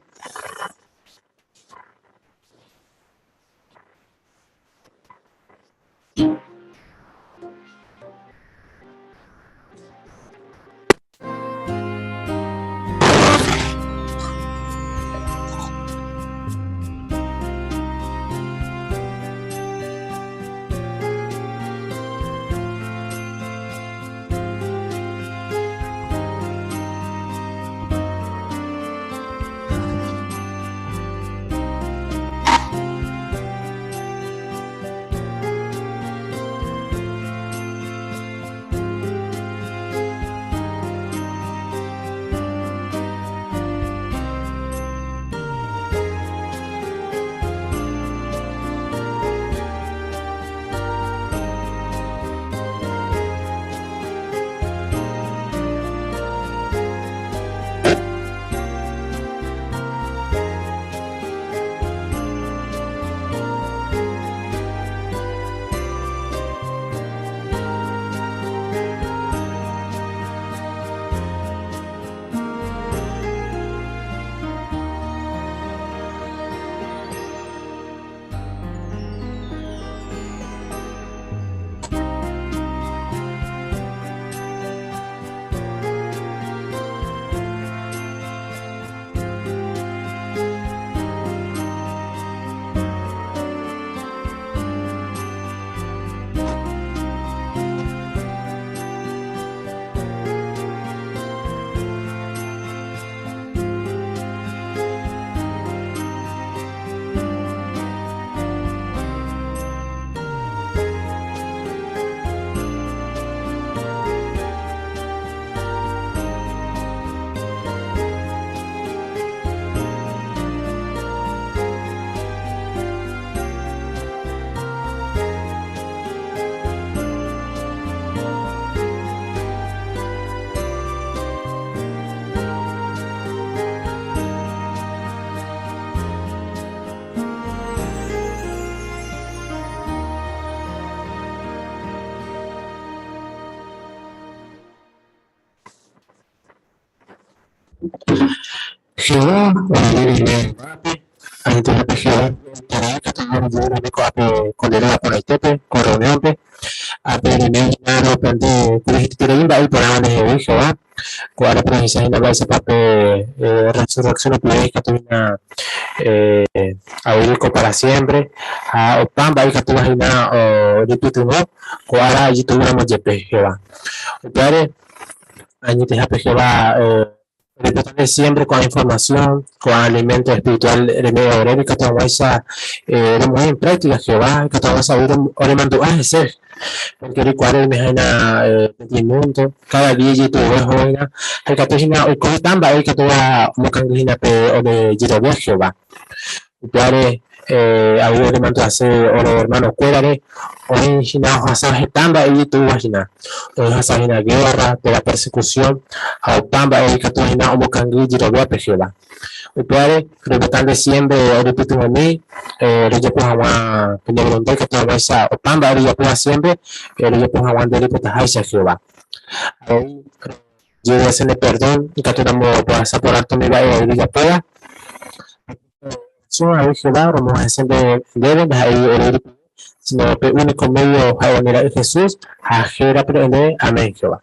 Jehová, antes Jehová, colera por el tepe, correón, a peregrinario, planté, curiosidad, y por ahora de Jehová, cuál es la base papel, resurrección política, tuviera a para siempre, a Opamba, y que tuviera una, o repito, no, cuál allí tuviéramos Jehová. Padre, allí te Jehová, reportarle siempre con información, con alimento espiritual, remedio obrero, que todo esa muy en práctica, Jehová, que todo esa oremando a ser, porque recuerda me haina entendimiento, cada día y tu joven, el que te gina, o con tamba, el que tú va, como cangrina, o de Jehová, Jehová. Upiare, audio de manto hace oro hermano cuérare, hoy China Hassan Hetamba y tu vagina, hoy Hassan la guerra de la persecución, a Opamba y Catuina o Mocangi y Robia Pejela. Upiare, repetando siempre, repito a mí, yo pues agua, que me pregunté que toda esa Opamba, yo pues siempre, yo pues agua de reputación Jehová. Yo voy a hacerle perdón y que tú no puedas por alto mi vaya y ya pueda. A Jehová, vamos a siempre deben de sino que único medio a venir a Jesús, a aprender. Amén, Jehová.